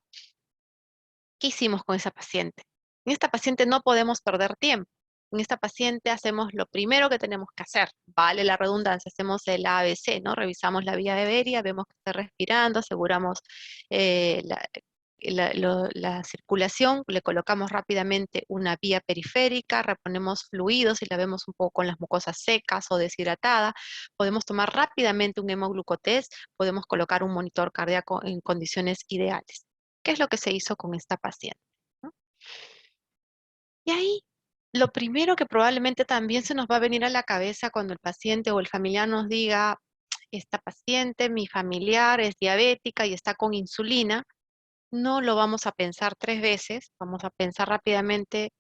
¿Qué hicimos con esa paciente? En esta paciente no podemos perder tiempo. En esta paciente hacemos lo primero que tenemos que hacer, vale la redundancia, hacemos el ABC, ¿no? Revisamos la vía aérea, vemos que está respirando, aseguramos la circulación, le colocamos rápidamente una vía periférica, reponemos fluidos y la vemos un poco con las mucosas secas o deshidratada, podemos tomar rápidamente un hemoglucotest, podemos colocar un monitor cardíaco en condiciones ideales. ¿Qué es lo que se hizo con esta paciente? ¿No? Y ahí, lo primero que probablemente también se nos va a venir a la cabeza cuando el paciente o el familiar nos diga, esta paciente, mi familiar es diabética y está con insulina, no lo vamos a pensar 3 veces, vamos a pensar rápidamente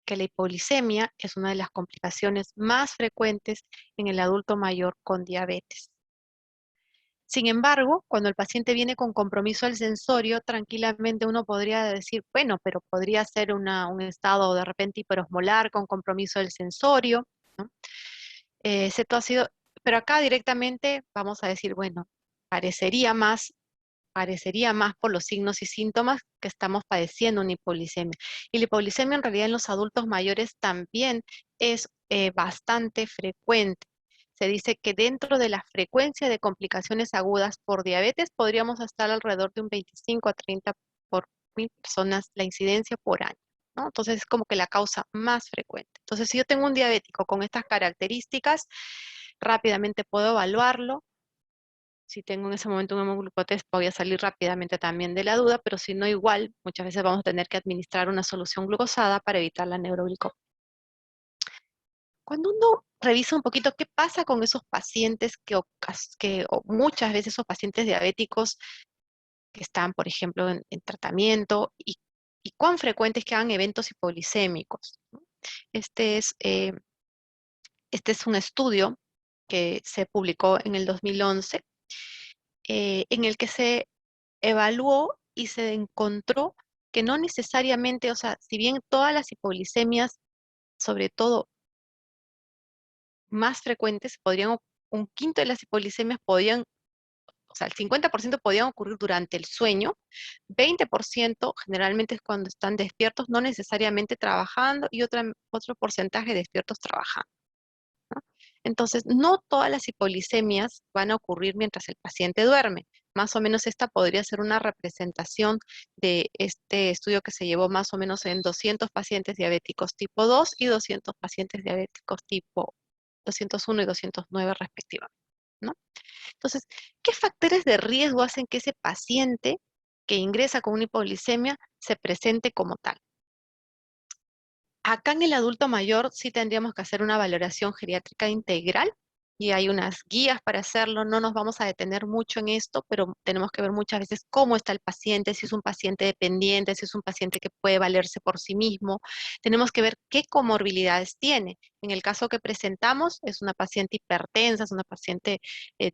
que la hipoglicemia es una de las complicaciones más frecuentes en el adulto mayor con diabetes. Sin embargo, cuando el paciente viene con compromiso al sensorio, tranquilamente uno podría decir, bueno, pero podría ser un estado de repente hiperosmolar con compromiso del sensorio, ¿no? Cetoácido, pero acá directamente vamos a decir, bueno, parecería más, parecería más por los signos y síntomas que estamos padeciendo una hipoglicemia. Y la hipoglicemia en realidad en los adultos mayores también es bastante frecuente. Se dice que dentro de la frecuencia de complicaciones agudas por diabetes podríamos estar alrededor de un 25 a 30 por 1000 personas la incidencia por año, ¿no? Entonces es como que la causa más frecuente. Entonces si yo tengo un diabético con estas características, rápidamente puedo evaluarlo. Si tengo en ese momento un hemoglucotest, voy a salir rápidamente también de la duda, pero si no igual, muchas veces vamos a tener que administrar una solución glucosada para evitar la neuroglicopenia. Cuando uno revisa un poquito qué pasa con esos pacientes o muchas veces esos pacientes diabéticos que están, por ejemplo, en tratamiento y cuán frecuentes que hagan eventos hipoglicémicos, ¿no? Este es, eh, este es un estudio que se publicó en el 2011, en el que se evaluó y se encontró que no necesariamente, o sea, si bien todas las hipoglicemias, sobre todo más frecuentes, un quinto de las hipoglicemias podían, o sea, el 50% podían ocurrir durante el sueño, 20% generalmente es cuando están despiertos, no necesariamente trabajando, y otro porcentaje despiertos trabajando, ¿no? Entonces, no todas las hipoglicemias van a ocurrir mientras el paciente duerme. Más o menos esta podría ser una representación de este estudio que se llevó más o menos en 200 pacientes diabéticos tipo 2 y 200 pacientes diabéticos tipo 201 y 209 respectivamente, ¿no? Entonces, ¿qué factores de riesgo hacen que ese paciente que ingresa con una hipoglicemia se presente como tal? Acá en el adulto mayor sí tendríamos que hacer una valoración geriátrica integral y hay unas guías para hacerlo. No nos vamos a detener mucho en esto, pero tenemos que ver muchas veces cómo está el paciente, si es un paciente dependiente, si es un paciente que puede valerse por sí mismo. Tenemos que ver qué comorbilidades tiene. En el caso que presentamos, es una paciente hipertensa, es una paciente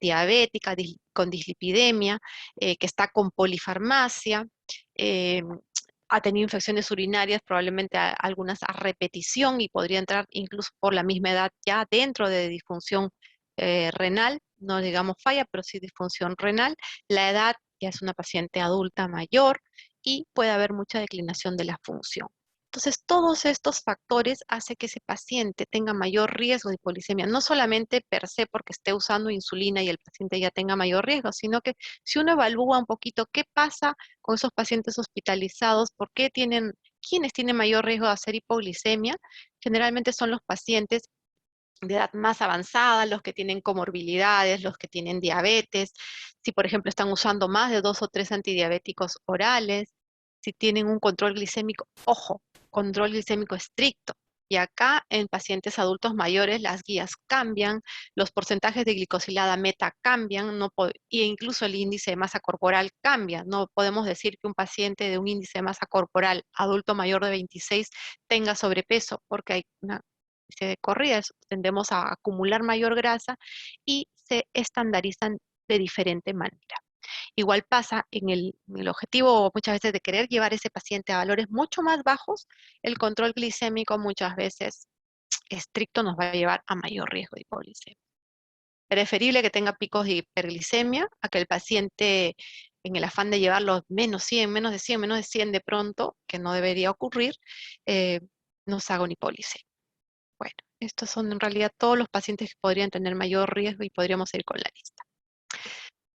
diabética, con dislipidemia, que está con polifarmacia. eh, Ha tenido infecciones urinarias, probablemente algunas a repetición y podría entrar incluso por la misma edad ya dentro de disfunción renal, no digamos falla, pero sí disfunción renal. La edad, ya es una paciente adulta mayor y puede haber mucha declinación de la función. Entonces, todos estos factores hacen que ese paciente tenga mayor riesgo de hipoglicemia, no solamente per se porque esté usando insulina y el paciente ya tenga mayor riesgo, sino que si uno evalúa un poquito qué pasa con esos pacientes hospitalizados, por qué tienen, quiénes tienen mayor riesgo de hacer hipoglicemia, generalmente son los pacientes de edad más avanzada, los que tienen comorbilidades, los que tienen diabetes, si por ejemplo están usando más de 2 o 3 antidiabéticos orales, si tienen un control glicémico, ojo, control glicémico estricto. Y acá en pacientes adultos mayores las guías cambian, los porcentajes de glicosilada meta cambian, e incluso el índice de masa corporal cambia. No podemos decir que un paciente de un índice de masa corporal adulto mayor de 26 tenga sobrepeso, porque hay una de corrida, tendemos a acumular mayor grasa y se estandarizan de diferente manera. Igual pasa en el objetivo muchas veces de querer llevar ese paciente a valores mucho más bajos, el control glicémico muchas veces estricto nos va a llevar a mayor riesgo de hipoglicemia. Preferible que tenga picos de hiperglicemia a que el paciente, en el afán de llevarlo menos 100, menos de 100, menos de 100 de pronto, que no debería ocurrir, nos haga una hipoglicemia. Bueno, estos son en realidad todos los pacientes que podrían tener mayor riesgo y podríamos ir con la lista.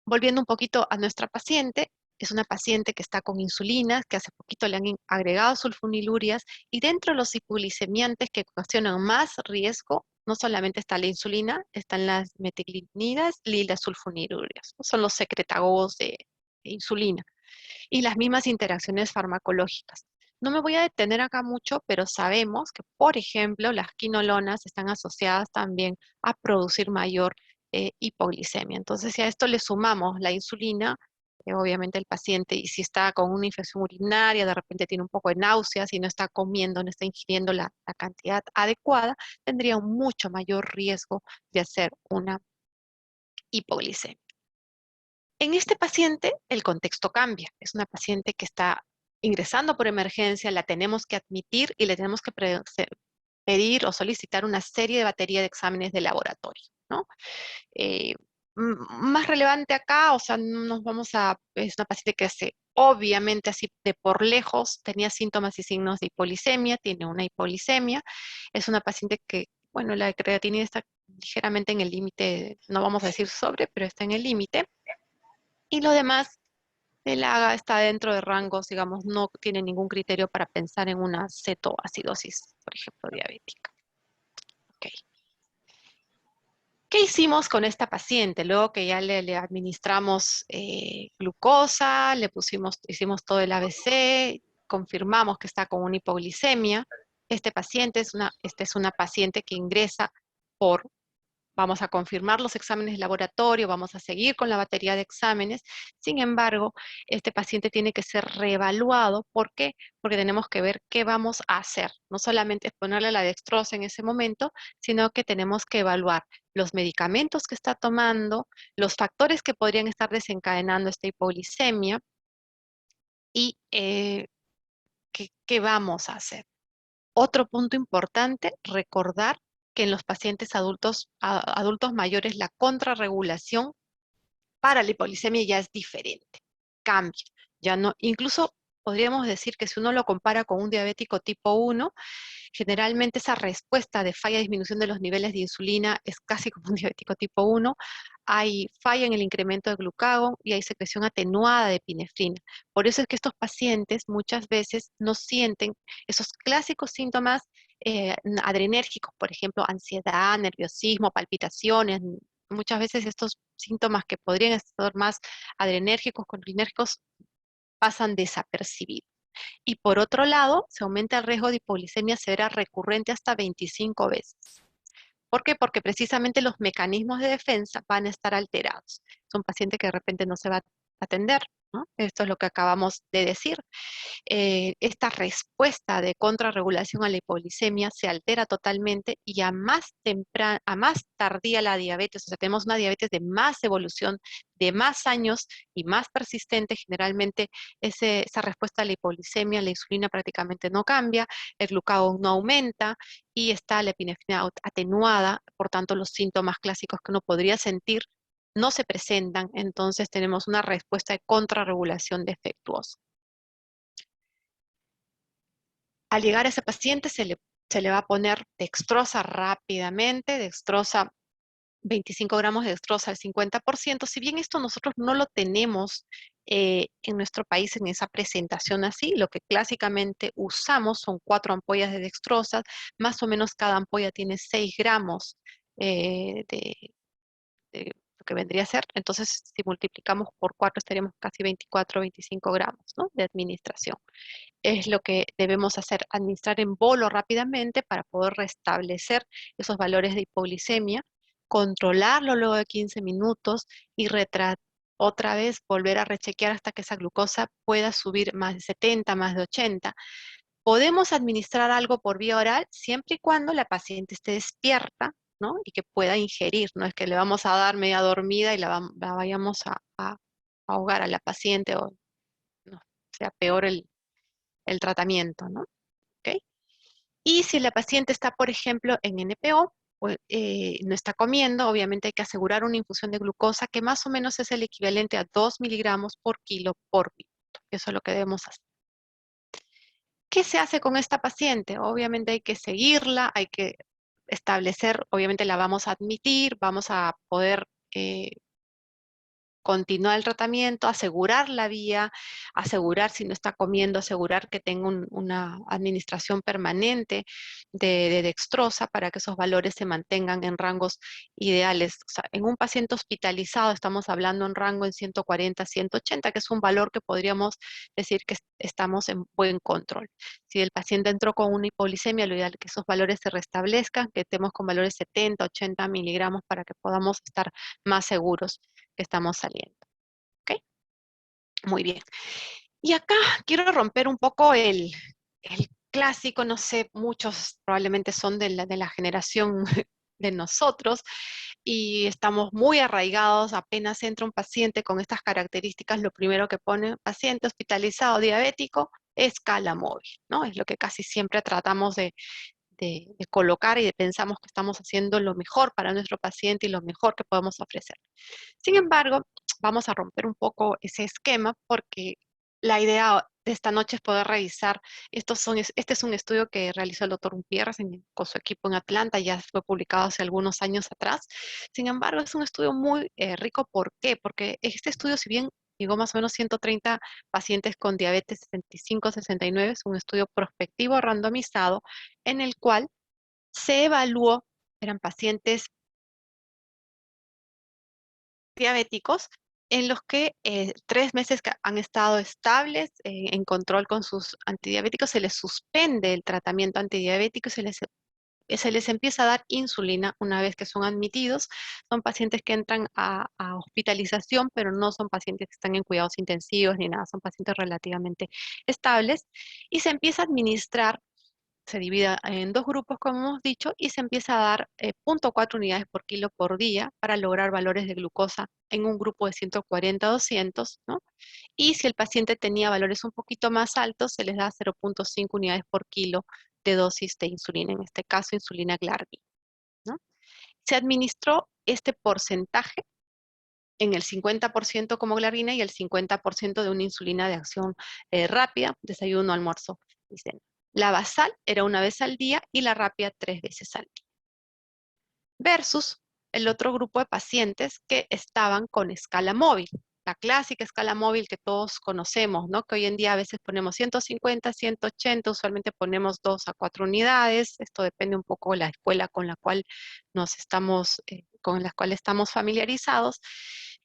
Volviendo un poquito a nuestra paciente, es una paciente que está con insulina, que hace poquito le han agregado sulfonilurias, y dentro de los hipoglicemiantes que ocasionan más riesgo, no solamente está la insulina, están las metilinidas y las sulfonilurias, son los secretagogos de insulina, y las mismas interacciones farmacológicas. No me voy a detener acá mucho, pero sabemos que, por ejemplo, las quinolonas están asociadas también a producir mayor hipoglicemia. Entonces, si a esto le sumamos la insulina, obviamente el paciente, y si está con una infección urinaria, de repente tiene un poco de náuseas, si no está comiendo, no está ingiriendo la cantidad adecuada, tendría un mucho mayor riesgo de hacer una hipoglicemia. En este paciente, el contexto cambia. Es una paciente que está ingresando por emergencia, la tenemos que admitir y le tenemos que pedir o solicitar una serie de batería de exámenes de laboratorio, ¿no? Más relevante acá, o sea, no nos vamos a, es una paciente que obviamente así de por lejos tenía síntomas y signos de hipoglicemia, tiene una hipoglicemia, es una paciente que, bueno, la creatinina está ligeramente en el límite, no vamos a decir sobre, pero está en el límite. Y lo demás, el AGA está dentro de rangos, digamos, no tiene ningún criterio para pensar en una cetoacidosis, por ejemplo, diabética. Okay. ¿Qué hicimos con esta paciente? Luego que ya le administramos glucosa, hicimos todo el ABC, confirmamos que está con una hipoglicemia. Esta es una paciente que ingresa vamos a confirmar los exámenes de laboratorio, vamos a seguir con la batería de exámenes. Sin embargo, este paciente tiene que ser reevaluado. ¿Por qué? Porque tenemos que ver qué vamos a hacer. No solamente es ponerle la dextrosa en ese momento, sino que tenemos que evaluar los medicamentos que está tomando, los factores que podrían estar desencadenando esta hipoglicemia y qué vamos a hacer. Otro punto importante, recordar que en los pacientes adultos mayores la contrarregulación para la hipoglicemia ya es diferente, cambia. Ya no, incluso podríamos decir que si uno lo compara con un diabético tipo 1, generalmente esa respuesta de falla disminución de los niveles de insulina es casi como un diabético tipo 1. Hay falla en el incremento de glucagón y hay secreción atenuada de epinefrina. Por eso es que estos pacientes muchas veces no sienten esos clásicos síntomas adrenérgicos, por ejemplo, ansiedad, nerviosismo, palpitaciones. Muchas veces estos síntomas que podrían estar más adrenérgicos, colinérgicos, pasan desapercibidos. Y por otro lado, se aumenta el riesgo de hipoglicemia severa recurrente hasta 25 veces. ¿Por qué? Porque precisamente los mecanismos de defensa van a estar alterados. Es un paciente que de repente no se va a atender, ¿no? Esto es lo que acabamos de decir. Esta respuesta de contrarregulación a la hipoglicemia se altera totalmente y a más tardía la diabetes, o sea, tenemos una diabetes de más evolución, de más años y más persistente, generalmente esa respuesta a la hipoglicemia, la insulina prácticamente no cambia, el glucagón no aumenta y está la epinefrina atenuada, por tanto los síntomas clásicos que uno podría sentir no se presentan, entonces tenemos una respuesta de contrarregulación defectuosa. Al llegar a ese paciente se le va a poner dextrosa rápidamente, dextrosa 25 gramos de dextrosa al 50%. Si bien esto nosotros no lo tenemos en nuestro país en esa presentación así, lo que clásicamente usamos son 4 ampollas de dextrosa, más o menos cada ampolla tiene 6 gramos de lo que vendría a ser. Entonces, si multiplicamos por 4, estaríamos casi 24 o 25 gramos, ¿no?, de administración. Es lo que debemos hacer, administrar en bolo rápidamente para poder restablecer esos valores de hipoglicemia, controlarlo luego de 15 minutos y otra vez volver a rechequear hasta que esa glucosa pueda subir más de 70, más de 80. Podemos administrar algo por vía oral siempre y cuando la paciente esté despierta, ¿no?, y que pueda ingerir. No es que le vamos a dar media dormida y la vayamos a ahogar a la paciente o no, sea peor el tratamiento, ¿no? ¿Ok? Y si la paciente está, por ejemplo, en NPO, pues, no está comiendo, obviamente hay que asegurar una infusión de glucosa que más o menos es el equivalente a 2 miligramos por kilo por minuto. Eso es lo que debemos hacer. ¿Qué se hace con esta paciente? Obviamente hay que seguirla, hay que establecer, obviamente la vamos a admitir, vamos a poder continuar el tratamiento, asegurar la vía, asegurar si no está comiendo, asegurar que tenga una administración permanente de dextrosa para que esos valores se mantengan en rangos ideales. O sea, en un paciente hospitalizado estamos hablando en rango en 140, 180, que es un valor que podríamos decir que estamos en buen control. Si el paciente entró con una hipoglicemia, lo ideal es que esos valores se restablezcan, que estemos con valores 70, 80 miligramos para que podamos estar más seguros que estamos saliendo. ¿Ok? Muy bien. Y acá quiero romper un poco el clásico, no sé, muchos probablemente son de la generación de nosotros y estamos muy arraigados. Apenas entra un paciente con estas características, lo primero que pone paciente hospitalizado diabético, escala móvil, ¿no? Es lo que casi siempre tratamos de colocar y pensamos que estamos haciendo lo mejor para nuestro paciente y lo mejor que podemos ofrecer. Sin embargo, vamos a romper un poco ese esquema porque la idea de esta noche es poder revisar, este es un estudio que realizó el doctor Umpierres con su equipo en Atlanta, ya fue publicado hace algunos años atrás. Sin embargo, es un estudio muy rico. ¿Por qué? Porque este estudio, si bien llegó más o menos 130 pacientes con diabetes 65-69, es un estudio prospectivo randomizado en el cual se evaluó, eran pacientes diabéticos en los que 3 meses que han estado estables en control con sus antidiabéticos, se les suspende el tratamiento antidiabético y se les empieza a dar insulina una vez que son admitidos. Son pacientes que entran a hospitalización, pero no son pacientes que están en cuidados intensivos ni nada, son pacientes relativamente estables y se empieza a administrar. Se divide en 2 grupos, como hemos dicho, y se empieza a dar 0,4 unidades por kilo por día para lograr valores de glucosa en un grupo de 140 a 200, ¿no? Y si el paciente tenía valores un poquito más altos, se les da 0,5 unidades por kilo de dosis de insulina, en este caso insulina Glargine, ¿no? Se administró este porcentaje en el 50% como Glargina y el 50% de una insulina de acción rápida, desayuno, almuerzo y cena. La basal era una vez al día y la rápida 3 veces al día. Versus el otro grupo de pacientes que estaban con escala móvil. La clásica escala móvil que todos conocemos, ¿no? Que hoy en día a veces ponemos 150, 180, usualmente ponemos 2 a 4 unidades. Esto depende un poco de la escuela con la cual con la cual estamos familiarizados.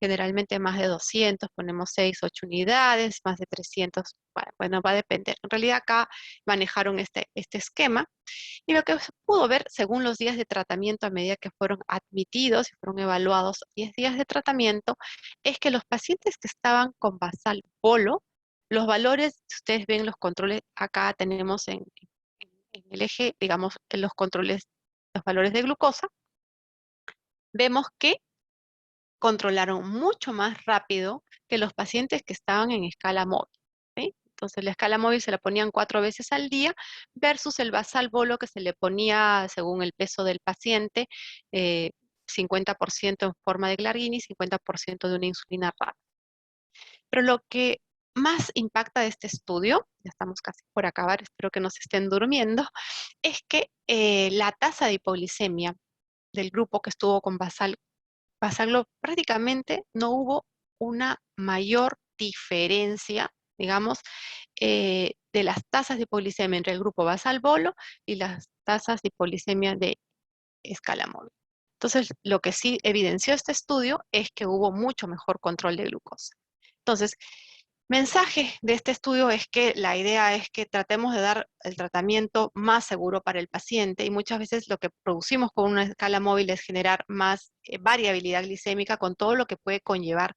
generalmente más de 200, ponemos 6, 8 unidades, más de 300, bueno, va a depender. En realidad acá manejaron este esquema, y lo que se pudo ver según los días de tratamiento a medida que fueron admitidos y fueron evaluados 10 días de tratamiento, es que los pacientes que estaban con basal bolo, los valores, si ustedes ven los controles, acá tenemos en el eje, digamos, en los controles, los valores de glucosa, vemos que controlaron mucho más rápido que los pacientes que estaban en escala móvil, ¿sí? Entonces la escala móvil se la ponían 4 veces al día versus el basal bolo que se le ponía según el peso del paciente, 50% en forma de glargina y 50% de una insulina rápida. Pero lo que más impacta de este estudio, ya estamos casi por acabar, espero que no se estén durmiendo, es que la tasa de hipoglicemia del grupo que estuvo con basal prácticamente no hubo una mayor diferencia, digamos, de las tasas de hipoglicemia entre el grupo basal bolo y las tasas de hipoglicemia de escala móvil. Entonces, lo que sí evidenció este estudio es que hubo mucho mejor control de glucosa. Entonces, mensaje de este estudio es que la idea es que tratemos de dar el tratamiento más seguro para el paciente, y muchas veces lo que producimos con una escala móvil es generar más variabilidad glicémica con todo lo que puede conllevar.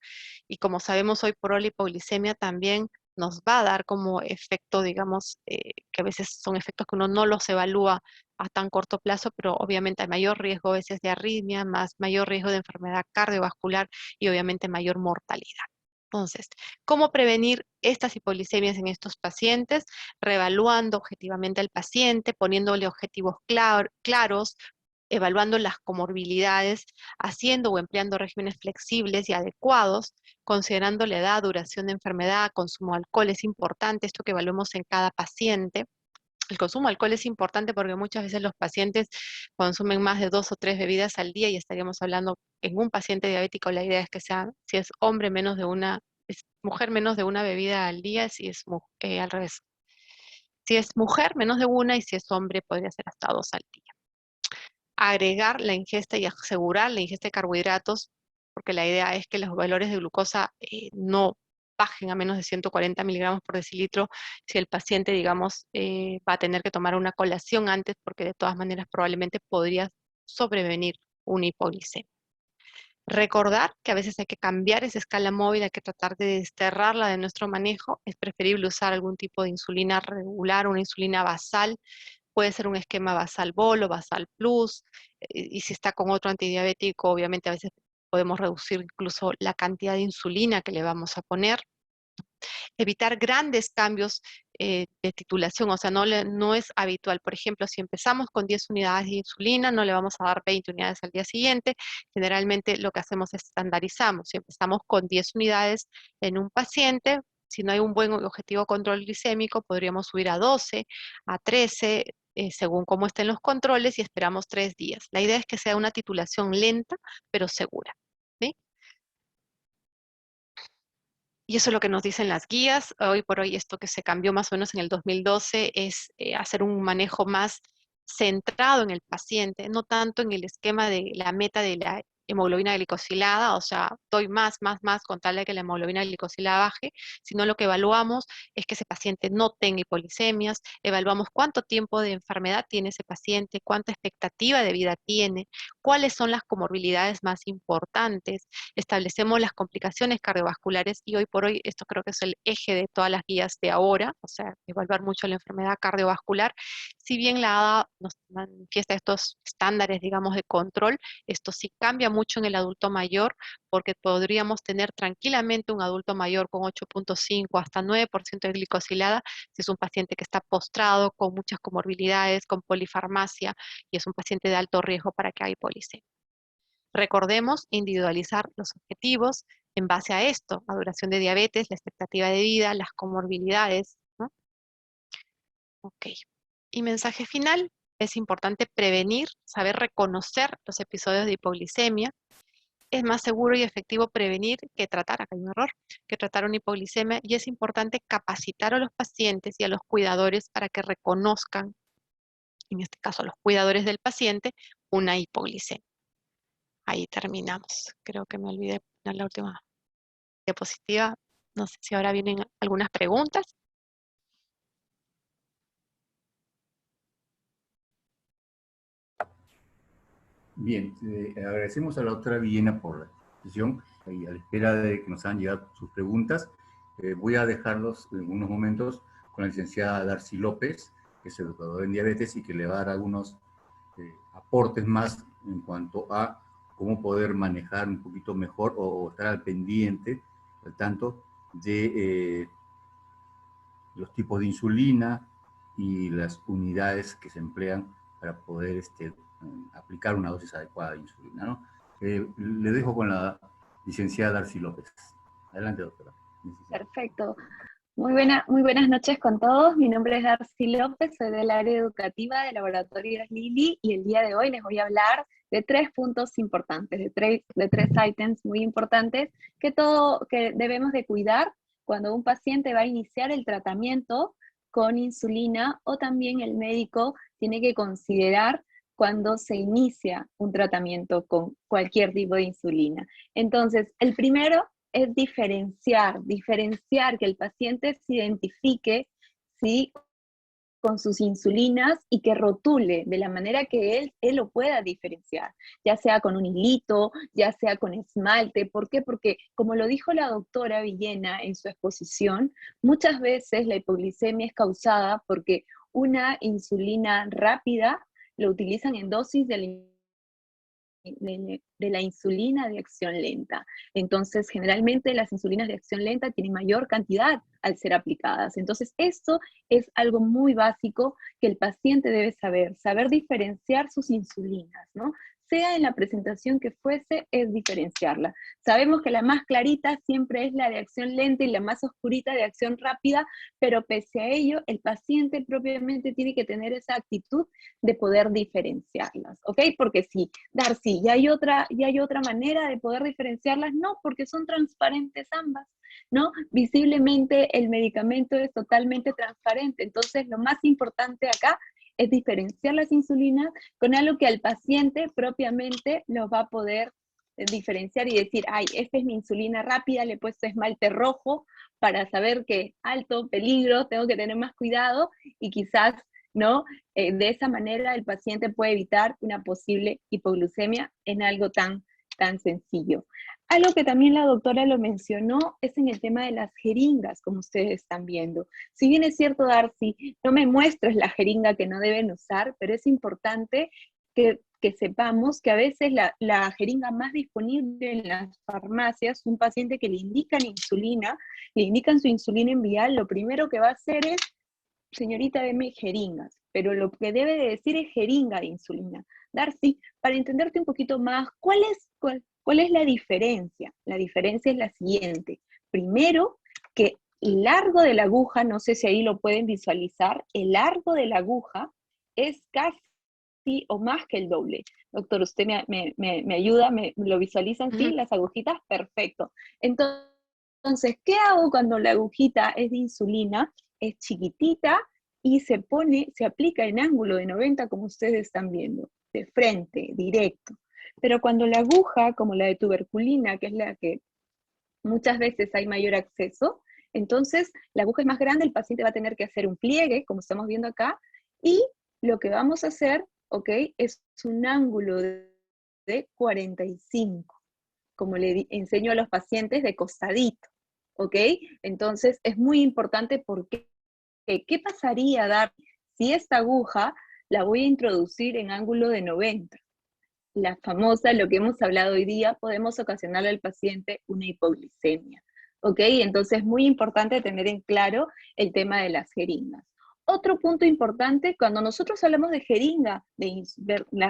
Y como sabemos hoy por hoy la hipoglicemia también nos va a dar como efecto, digamos, que a veces son efectos que uno no los evalúa a tan corto plazo, pero obviamente hay mayor riesgo a veces de arritmia, mayor riesgo de enfermedad cardiovascular y obviamente mayor mortalidad. Entonces, ¿cómo prevenir estas hipoglicemias en estos pacientes? Reevaluando objetivamente al paciente, poniéndole objetivos claros, evaluando las comorbilidades, haciendo o empleando regímenes flexibles y adecuados, considerando la edad, duración de enfermedad, consumo de alcohol es importante, esto que evaluemos en cada paciente. El consumo de alcohol es importante porque muchas veces los pacientes consumen más de 2 o 3 bebidas al día, y estaríamos hablando en un paciente diabético, la idea es que sea, si es hombre, menos de una, es mujer, menos de una bebida al día, si es al revés. Si es mujer, menos de una, y si es hombre, podría ser hasta 2 al día. Agregar la ingesta y asegurar la ingesta de carbohidratos, porque la idea es que los valores de glucosa no bajen a menos de 140 miligramos por decilitro si el paciente, digamos, va a tener que tomar una colación antes, porque de todas maneras probablemente podría sobrevenir una hipoglicemia. Recordar que a veces hay que cambiar esa escala móvil, hay que tratar de desterrarla de nuestro manejo. Es preferible usar algún tipo de insulina regular, una insulina basal. Puede ser un esquema basal bolo, basal plus, y si está con otro antidiabético, obviamente a veces podemos reducir incluso la cantidad de insulina que le vamos a poner. Evitar grandes cambios de titulación, o sea, no es habitual. Por ejemplo, si empezamos con 10 unidades de insulina, no le vamos a dar 20 unidades al día siguiente. Generalmente lo que hacemos es estandarizamos. Si empezamos con 10 unidades en un paciente, si no hay un buen objetivo control glicémico, podríamos subir a 12, a 13, según cómo estén los controles, y esperamos 3 días. La idea es que sea una titulación lenta, pero segura, ¿sí? Y eso es lo que nos dicen las guías. Hoy por hoy esto que se cambió más o menos en el 2012 es hacer un manejo más centrado en el paciente, no tanto en el esquema de la meta de la hemoglobina glicosilada, o sea, doy más con tal de que la hemoglobina glicosilada baje, sino lo que evaluamos es que ese paciente no tenga hipoglicemias, evaluamos cuánto tiempo de enfermedad tiene ese paciente, cuánta expectativa de vida tiene, cuáles son las comorbilidades más importantes, establecemos las complicaciones cardiovasculares, y hoy por hoy esto creo que es el eje de todas las guías de ahora, o sea, evaluar mucho la enfermedad cardiovascular. Si bien la ADA nos manifiesta estos estándares, digamos, de control, esto sí cambia mucho en el adulto mayor, porque podríamos tener tranquilamente un adulto mayor con 8.5 hasta 9% de glicosilada si es un paciente que está postrado, con muchas comorbilidades, con polifarmacia, y es un paciente de alto riesgo para que haya hipoglicemia. Recordemos individualizar los objetivos en base a esto, la duración de diabetes, la expectativa de vida, las comorbilidades, ¿no? Ok. Y mensaje final, es importante prevenir, saber reconocer los episodios de hipoglicemia. Es más seguro y efectivo prevenir que tratar, acá hay un error, que tratar una hipoglicemia, y es importante capacitar a los pacientes y a los cuidadores para que reconozcan, en este caso a los cuidadores del paciente, una hipoglicemia. ahí terminamos. Creo que me olvidé poner la última diapositiva. No sé si ahora vienen algunas preguntas. Bien, agradecemos a la doctora Villena por la exposición y a la espera de que nos hagan llegar sus preguntas. Voy a dejarlos en unos momentos con la licenciada Darcy López, que es educadora en diabetes y que le va a dar algunos aportes más en cuanto a cómo poder manejar un poquito mejor o estar al pendiente, al tanto, de los tipos de insulina y las unidades que se emplean para poder aplicar una dosis adecuada de insulina, ¿no? Le dejo con la licenciada Darcy López. Adelante, doctora. Perfecto. Muy buenas noches con todos. Mi nombre es Darcy López, soy del área educativa de Laboratorios Lilly y el día de hoy les voy a hablar de 3 puntos importantes, de tres ítems muy importantes que debemos de cuidar cuando un paciente va a iniciar el tratamiento con insulina, o también el médico tiene que considerar cuando se inicia un tratamiento con cualquier tipo de insulina. Entonces, el primero es diferenciar que el paciente se identifique, ¿sí?, con sus insulinas y que rotule de la manera que él lo pueda diferenciar, ya sea con un hilito, ya sea con esmalte. ¿Por qué? Porque, como lo dijo la doctora Villena en su exposición, muchas veces la hipoglicemia es causada porque una insulina rápida lo utilizan en dosis de la insulina de acción lenta. Entonces, generalmente las insulinas de acción lenta tienen mayor cantidad al ser aplicadas. Entonces, esto es algo muy básico que el paciente debe saber diferenciar sus insulinas, ¿no? Sea en la presentación que fuese, es diferenciarla. Sabemos que la más clarita siempre es la de acción lenta y la más oscurita de acción rápida, pero pese a ello, el paciente propiamente tiene que tener esa actitud de poder diferenciarlas, ¿ok? Porque sí, Darcy, ¿ya hay otra manera de poder diferenciarlas? No, porque son transparentes ambas, ¿no? Visiblemente el medicamento es totalmente transparente, entonces lo más importante acá es diferenciar las insulinas con algo que al paciente propiamente los va a poder diferenciar y decir, ay, esta es mi insulina rápida, le he puesto esmalte rojo para saber que alto peligro, tengo que tener más cuidado, y quizás, ¿no? De esa manera el paciente puede evitar una posible hipoglucemia en algo tan sencillo. Algo que también la doctora lo mencionó es en el tema de las jeringas, como ustedes están viendo. Si bien es cierto, Darcy, no me muestres la jeringa que no deben usar, pero es importante que sepamos que a veces la jeringa más disponible en las farmacias, un paciente que le indican insulina, le indican su insulina en vial, lo primero que va a hacer es, señorita, deme jeringas, pero lo que debe de decir es jeringa de insulina. Darcy, para entenderte un poquito más, ¿cuál es la diferencia? La diferencia es la siguiente. Primero, que el largo de la aguja, no sé si ahí lo pueden visualizar, el largo de la aguja es casi o más que el doble. Doctor, usted me ayuda, ¿lo visualizan? ¿Sí? Las agujitas, perfecto. Entonces, ¿qué hago cuando la agujita es de insulina? Es chiquitita y se aplica en ángulo de 90, como ustedes están viendo, de frente, directo. Pero cuando la aguja, como la de tuberculina, que es la que muchas veces hay mayor acceso, entonces la aguja es más grande, el paciente va a tener que hacer un pliegue, como estamos viendo acá, y lo que vamos a hacer, ¿ok?, es un ángulo de 45, como le enseño a los pacientes, de costadito, ¿ok? Entonces es muy importante porque ¿qué pasaría, Dar, si esta aguja la voy a introducir en ángulo de 90? La famosa, lo que hemos hablado hoy día, podemos ocasionarle al paciente una hipoglicemia, ¿ok? Entonces es muy importante tener en claro el tema de las jeringas. Otro punto importante, cuando nosotros hablamos de la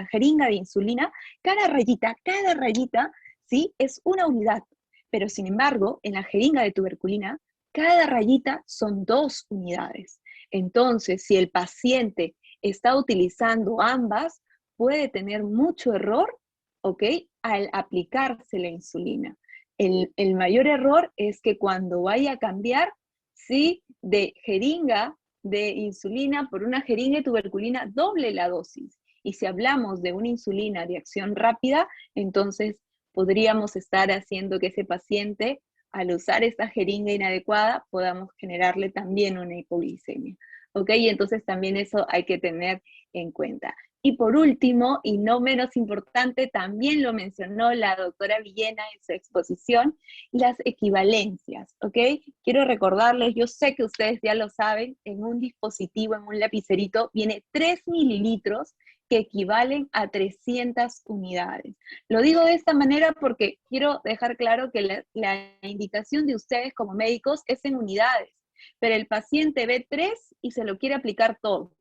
jeringa de insulina, cada rayita, ¿sí?, es una unidad, pero sin embargo, en la jeringa de tuberculina, cada rayita son 2 unidades. Entonces, si el paciente está utilizando ambas, puede tener mucho error, ¿ok?, al aplicarse la insulina. El mayor error es que cuando vaya a cambiar, ¿sí?, de jeringa de insulina por una jeringa de tuberculina, doble la dosis. Y si hablamos de una insulina de acción rápida, entonces podríamos estar haciendo que ese paciente, al usar esta jeringa inadecuada, podamos generarle también una hipoglicemia. ¿Ok? Y entonces también eso hay que tener en cuenta. Y por último, y no menos importante, también lo mencionó la doctora Villena en su exposición, las equivalencias, ¿ok? Quiero recordarles, yo sé que ustedes ya lo saben, en un dispositivo, en un lapicerito, viene 3 mililitros que equivalen a 300 unidades. Lo digo de esta manera porque quiero dejar claro que la indicación de ustedes como médicos es en unidades, pero el paciente ve 3 y se lo quiere aplicar todo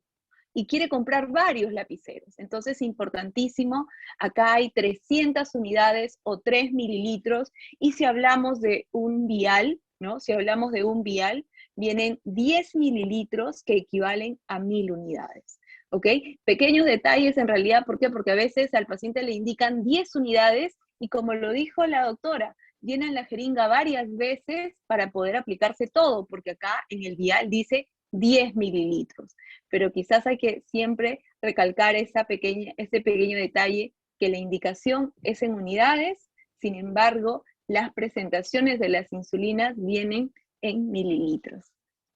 y quiere comprar varios lapiceros. Entonces, importantísimo, acá hay 300 unidades o 3 mililitros, y si hablamos de un vial, ¿no? Si hablamos de un vial, vienen 10 mililitros que equivalen a 1000 unidades. ¿Ok? Pequeños detalles en realidad, ¿por qué? Porque a veces al paciente le indican 10 unidades y como lo dijo la doctora, llenan la jeringa varias veces para poder aplicarse todo, porque acá en el vial dice 10 mililitros. Pero quizás hay que siempre recalcar ese pequeño detalle, que la indicación es en unidades, sin embargo, las presentaciones de las insulinas vienen en mililitros.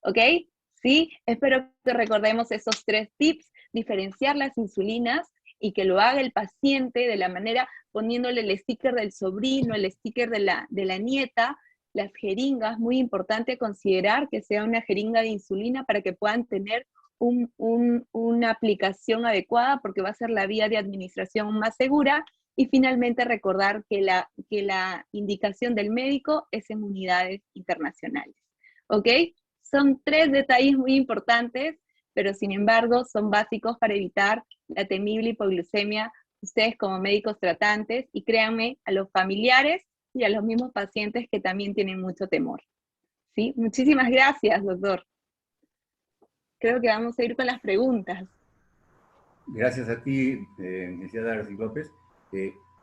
¿Ok? ¿Sí? Espero que recordemos esos 3 tips: diferenciar las insulinas y que lo haga el paciente de la manera poniéndole el sticker del sobrino, el sticker de la nieta. Las jeringas, muy importante considerar que sea una jeringa de insulina para que puedan tener una aplicación adecuada, porque va a ser la vía de administración más segura. Y finalmente recordar que la indicación del médico es en unidades internacionales. ¿Ok? Son 3 detalles muy importantes, pero sin embargo son básicos para evitar la temible hipoglucemia, ustedes como médicos tratantes, y créanme, a los familiares y a los mismos pacientes que también tienen mucho temor. ¿Sí? Muchísimas gracias, doctor. Creo que vamos a ir con las preguntas. Gracias a ti, licenciada García López.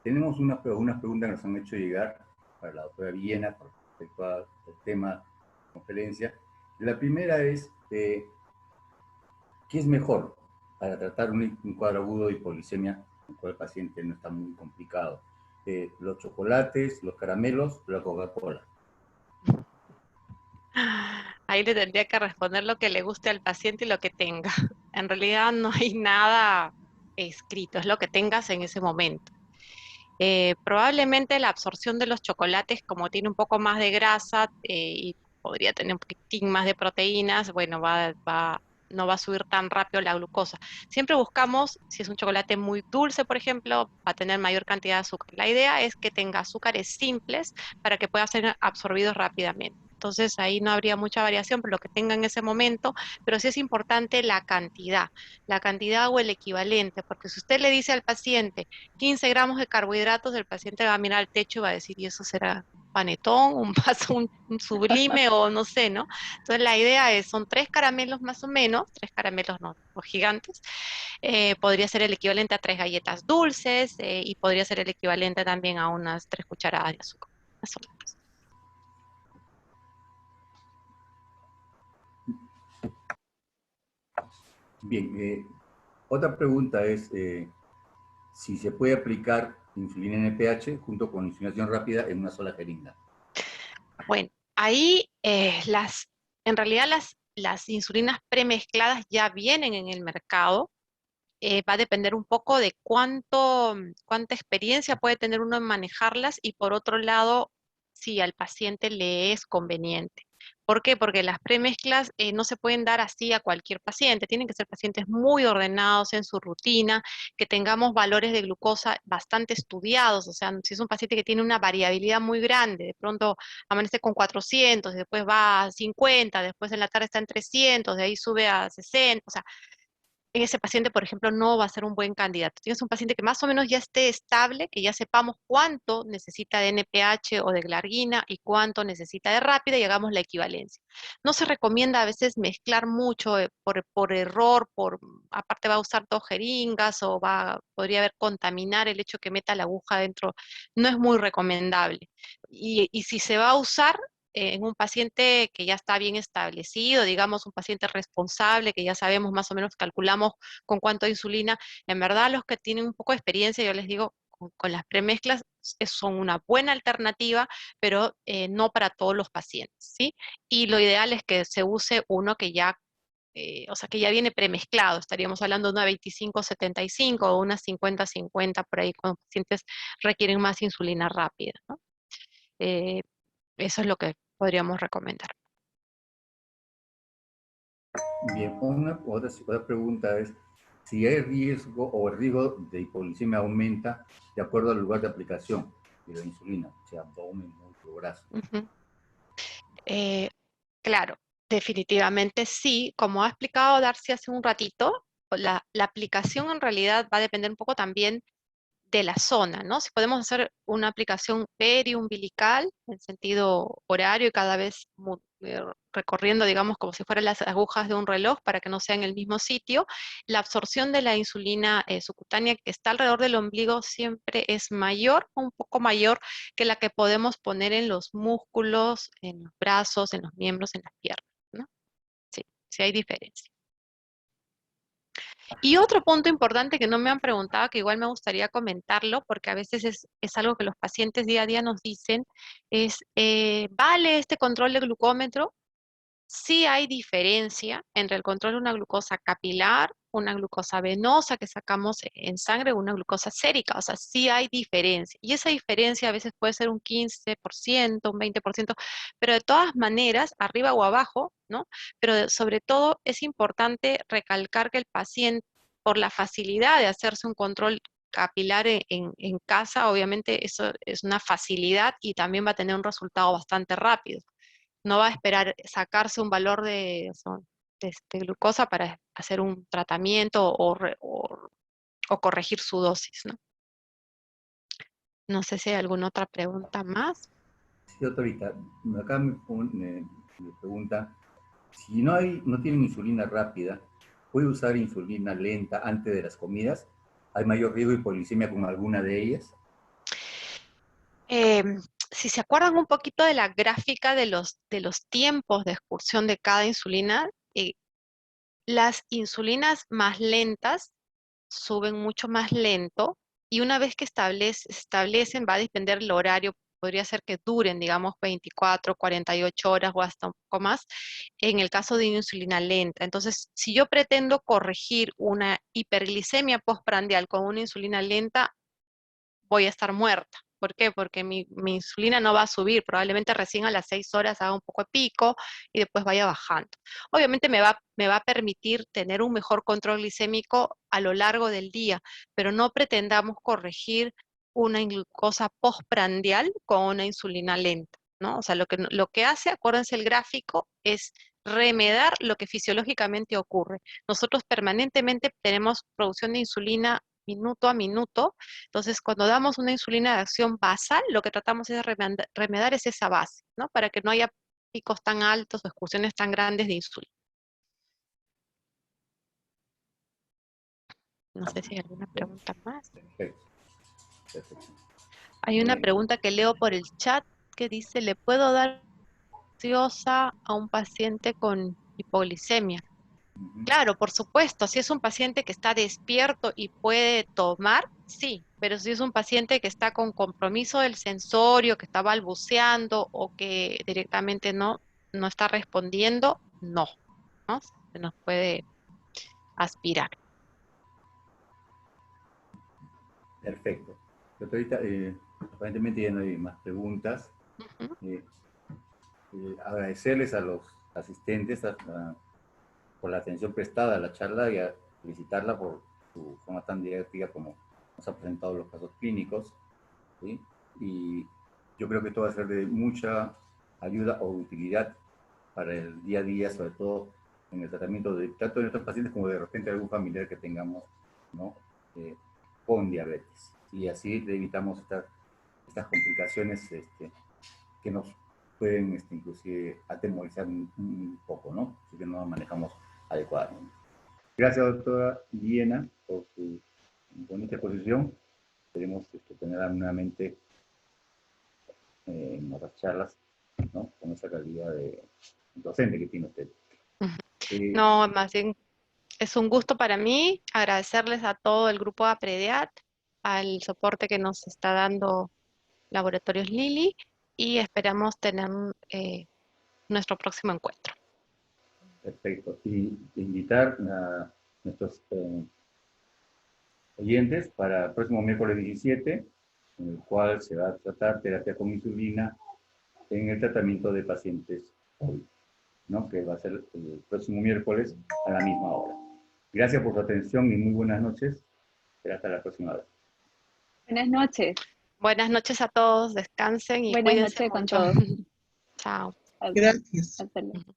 Tenemos unas preguntas que nos han hecho llegar para la doctora Villena con respecto al tema de conferencia. La primera es, ¿qué es mejor para tratar un cuadro agudo de hipoglicemia en el cual el paciente no está muy complicado? ¿Los chocolates, los caramelos o la Coca-Cola? Ahí le tendría que responder lo que le guste al paciente y lo que tenga. En realidad no hay nada escrito, es lo que tengas en ese momento. Probablemente la absorción de los chocolates, como tiene un poco más de grasa y podría tener un poquitín más de proteínas, bueno, no va a subir tan rápido la glucosa. Siempre buscamos, si es un chocolate muy dulce, por ejemplo, va a tener mayor cantidad de azúcar. La idea es que tenga azúcares simples para que puedan ser absorbidos rápidamente. Entonces ahí no habría mucha variación por lo que tenga en ese momento, pero sí es importante la cantidad o el equivalente, porque si usted le dice al paciente 15 gramos de carbohidratos, el paciente va a mirar al techo y va a decir, ¿y eso será panetón, un vaso, un sublime o no sé, ¿no? Entonces la idea es, son 3 caramelos más o menos, 3 caramelos no, los gigantes, podría ser el equivalente a 3 galletas dulces y podría ser el equivalente también a unas 3 cucharadas de azúcar, más o menos. Bien, otra pregunta es si se puede aplicar insulina NPH junto con insulinación rápida en una sola jeringa. Bueno, ahí en realidad las insulinas premezcladas ya vienen en el mercado. Va a depender un poco de cuánta experiencia puede tener uno en manejarlas y por otro lado, si al paciente le es conveniente. ¿Por qué? Porque las premezclas no se pueden dar así a cualquier paciente, tienen que ser pacientes muy ordenados en su rutina, que tengamos valores de glucosa bastante estudiados, o sea, si es un paciente que tiene una variabilidad muy grande, de pronto amanece con 400, después va a 50, después en la tarde está en 300, de ahí sube a 60, o sea, en ese paciente, por ejemplo, no va a ser un buen candidato. Tienes un paciente que más o menos ya esté estable, que ya sepamos cuánto necesita de NPH o de glargina y cuánto necesita de rápida y hagamos la equivalencia. No se recomienda a veces mezclar mucho por error, aparte va a usar 2 jeringas o podría haber contaminar el hecho que meta la aguja dentro. No es muy recomendable. Y si se va a usar, en un paciente que ya está bien establecido, digamos un paciente responsable, que ya sabemos más o menos, calculamos con cuánto insulina, en verdad los que tienen un poco de experiencia, yo les digo, con las premezclas son una buena alternativa, pero no para todos los pacientes, ¿sí? Y lo ideal es que se use uno que ya, o sea, que ya viene premezclado. Estaríamos hablando de una 25-75 o una 50-50 por ahí, cuando pacientes requieren más insulina rápida, ¿no? Eh, Eso es lo que podríamos recomendar. Bien, otra pregunta es, si hay riesgo o el riesgo de hipoglicemia aumenta de acuerdo al lugar de aplicación de la insulina, o sea, abdomen, músculo, brazo. Claro, definitivamente sí. Como ha explicado Darcy hace un ratito, la aplicación en realidad va a depender un poco también de la zona, ¿no? Si podemos hacer una aplicación periumbilical en sentido horario y cada vez recorriendo, digamos, como si fueran las agujas de un reloj para que no sea en el mismo sitio, la absorción de la insulina subcutánea que está alrededor del ombligo siempre es mayor, un poco mayor que la que podemos poner en los músculos, en los brazos, en los miembros, en las piernas, ¿no? Sí, sí hay diferencia. Y otro punto importante que no me han preguntado, que igual me gustaría comentarlo, porque a veces es algo que los pacientes día a día nos dicen, es, ¿vale este control de glucómetro? Sí hay diferencia entre el control de una glucosa capilar, una glucosa venosa que sacamos en sangre, una glucosa sérica, o sea, sí hay diferencia. Y esa diferencia a veces puede ser un 15%, un 20%, pero de todas maneras, arriba o abajo, ¿no? Pero sobre todo es importante recalcar que el paciente, por la facilidad de hacerse un control capilar en casa, obviamente eso es una facilidad y también va a tener un resultado bastante rápido. No va a esperar sacarse un valor de glucosa para hacer un tratamiento o corregir su dosis, ¿no? No sé si hay alguna otra pregunta más. Sí, doctorita, acá me pregunta, si no tienen insulina rápida, ¿puede usar insulina lenta antes de las comidas? ¿Hay mayor riesgo de hipoglicemia con alguna de ellas? Si se acuerdan un poquito de la gráfica de los tiempos de excursión de cada insulina, las insulinas más lentas suben mucho más lento y una vez que establecen, va a depender el horario, podría ser que duren, digamos, 24, 48 horas o hasta un poco más, en el caso de una insulina lenta. Entonces, si yo pretendo corregir una hiperglicemia postprandial con una insulina lenta, voy a estar muerta. ¿Por qué? Porque mi insulina no va a subir, probablemente recién a las 6 horas haga un poco de pico y después vaya bajando. Obviamente me va a permitir tener un mejor control glicémico a lo largo del día, pero no pretendamos corregir una glucosa postprandial con una insulina lenta, ¿no? O sea, lo que hace, acuérdense el gráfico, es remedar lo que fisiológicamente ocurre. Nosotros permanentemente tenemos producción de insulina minuto a minuto. Entonces, cuando damos una insulina de acción basal, lo que tratamos es remedar es esa base, ¿no? Para que no haya picos tan altos o excursiones tan grandes de insulina. No sé si hay alguna pregunta más. Perfecto, perfecto. Hay una pregunta que leo por el chat que dice, ¿le puedo dar gaseosa a un paciente con hipoglicemia? Claro, por supuesto, si es un paciente que está despierto y puede tomar, sí, pero si es un paciente que está con compromiso del sensorio, que está balbuceando o que directamente no está respondiendo, no, ¿no? Se nos puede aspirar. Perfecto. Doctorita, aparentemente ya no hay más preguntas. Ujú. Agradecerles a los asistentes por la atención prestada a la charla y a felicitarla por su forma tan didáctica como nos ha presentado los casos clínicos, ¿sí? Y yo creo que esto va a ser de mucha ayuda o utilidad para el día a día, sobre todo en el tratamiento de tanto de nuestros pacientes como de repente algún familiar que tengamos, ¿no? Con diabetes. Y así le evitamos estas complicaciones que nos pueden inclusive atemorizar un poco, ¿no? Si que no lo manejamos adecuadamente. Gracias, doctora Liena, por su bonita exposición. Esperemos tenerla nuevamente en otras charlas ¿no? Con esa calidad de docente que tiene usted. No, más bien es un gusto para mí agradecerles a todo el grupo APREDIAT, al soporte que nos está dando Laboratorios Lilly, y esperamos tener nuestro próximo encuentro. Perfecto. Y invitar a nuestros oyentes para el próximo miércoles 17, en el cual se va a tratar terapia con insulina en el tratamiento de pacientes COVID, ¿no? Que va a ser el próximo miércoles a la misma hora. Gracias por su atención y muy buenas noches. Será hasta la próxima vez. Buenas noches. Buenas noches a todos, descansen y Buenas cuídense noches con mucho. todos. Chao. Gracias. Hasta luego.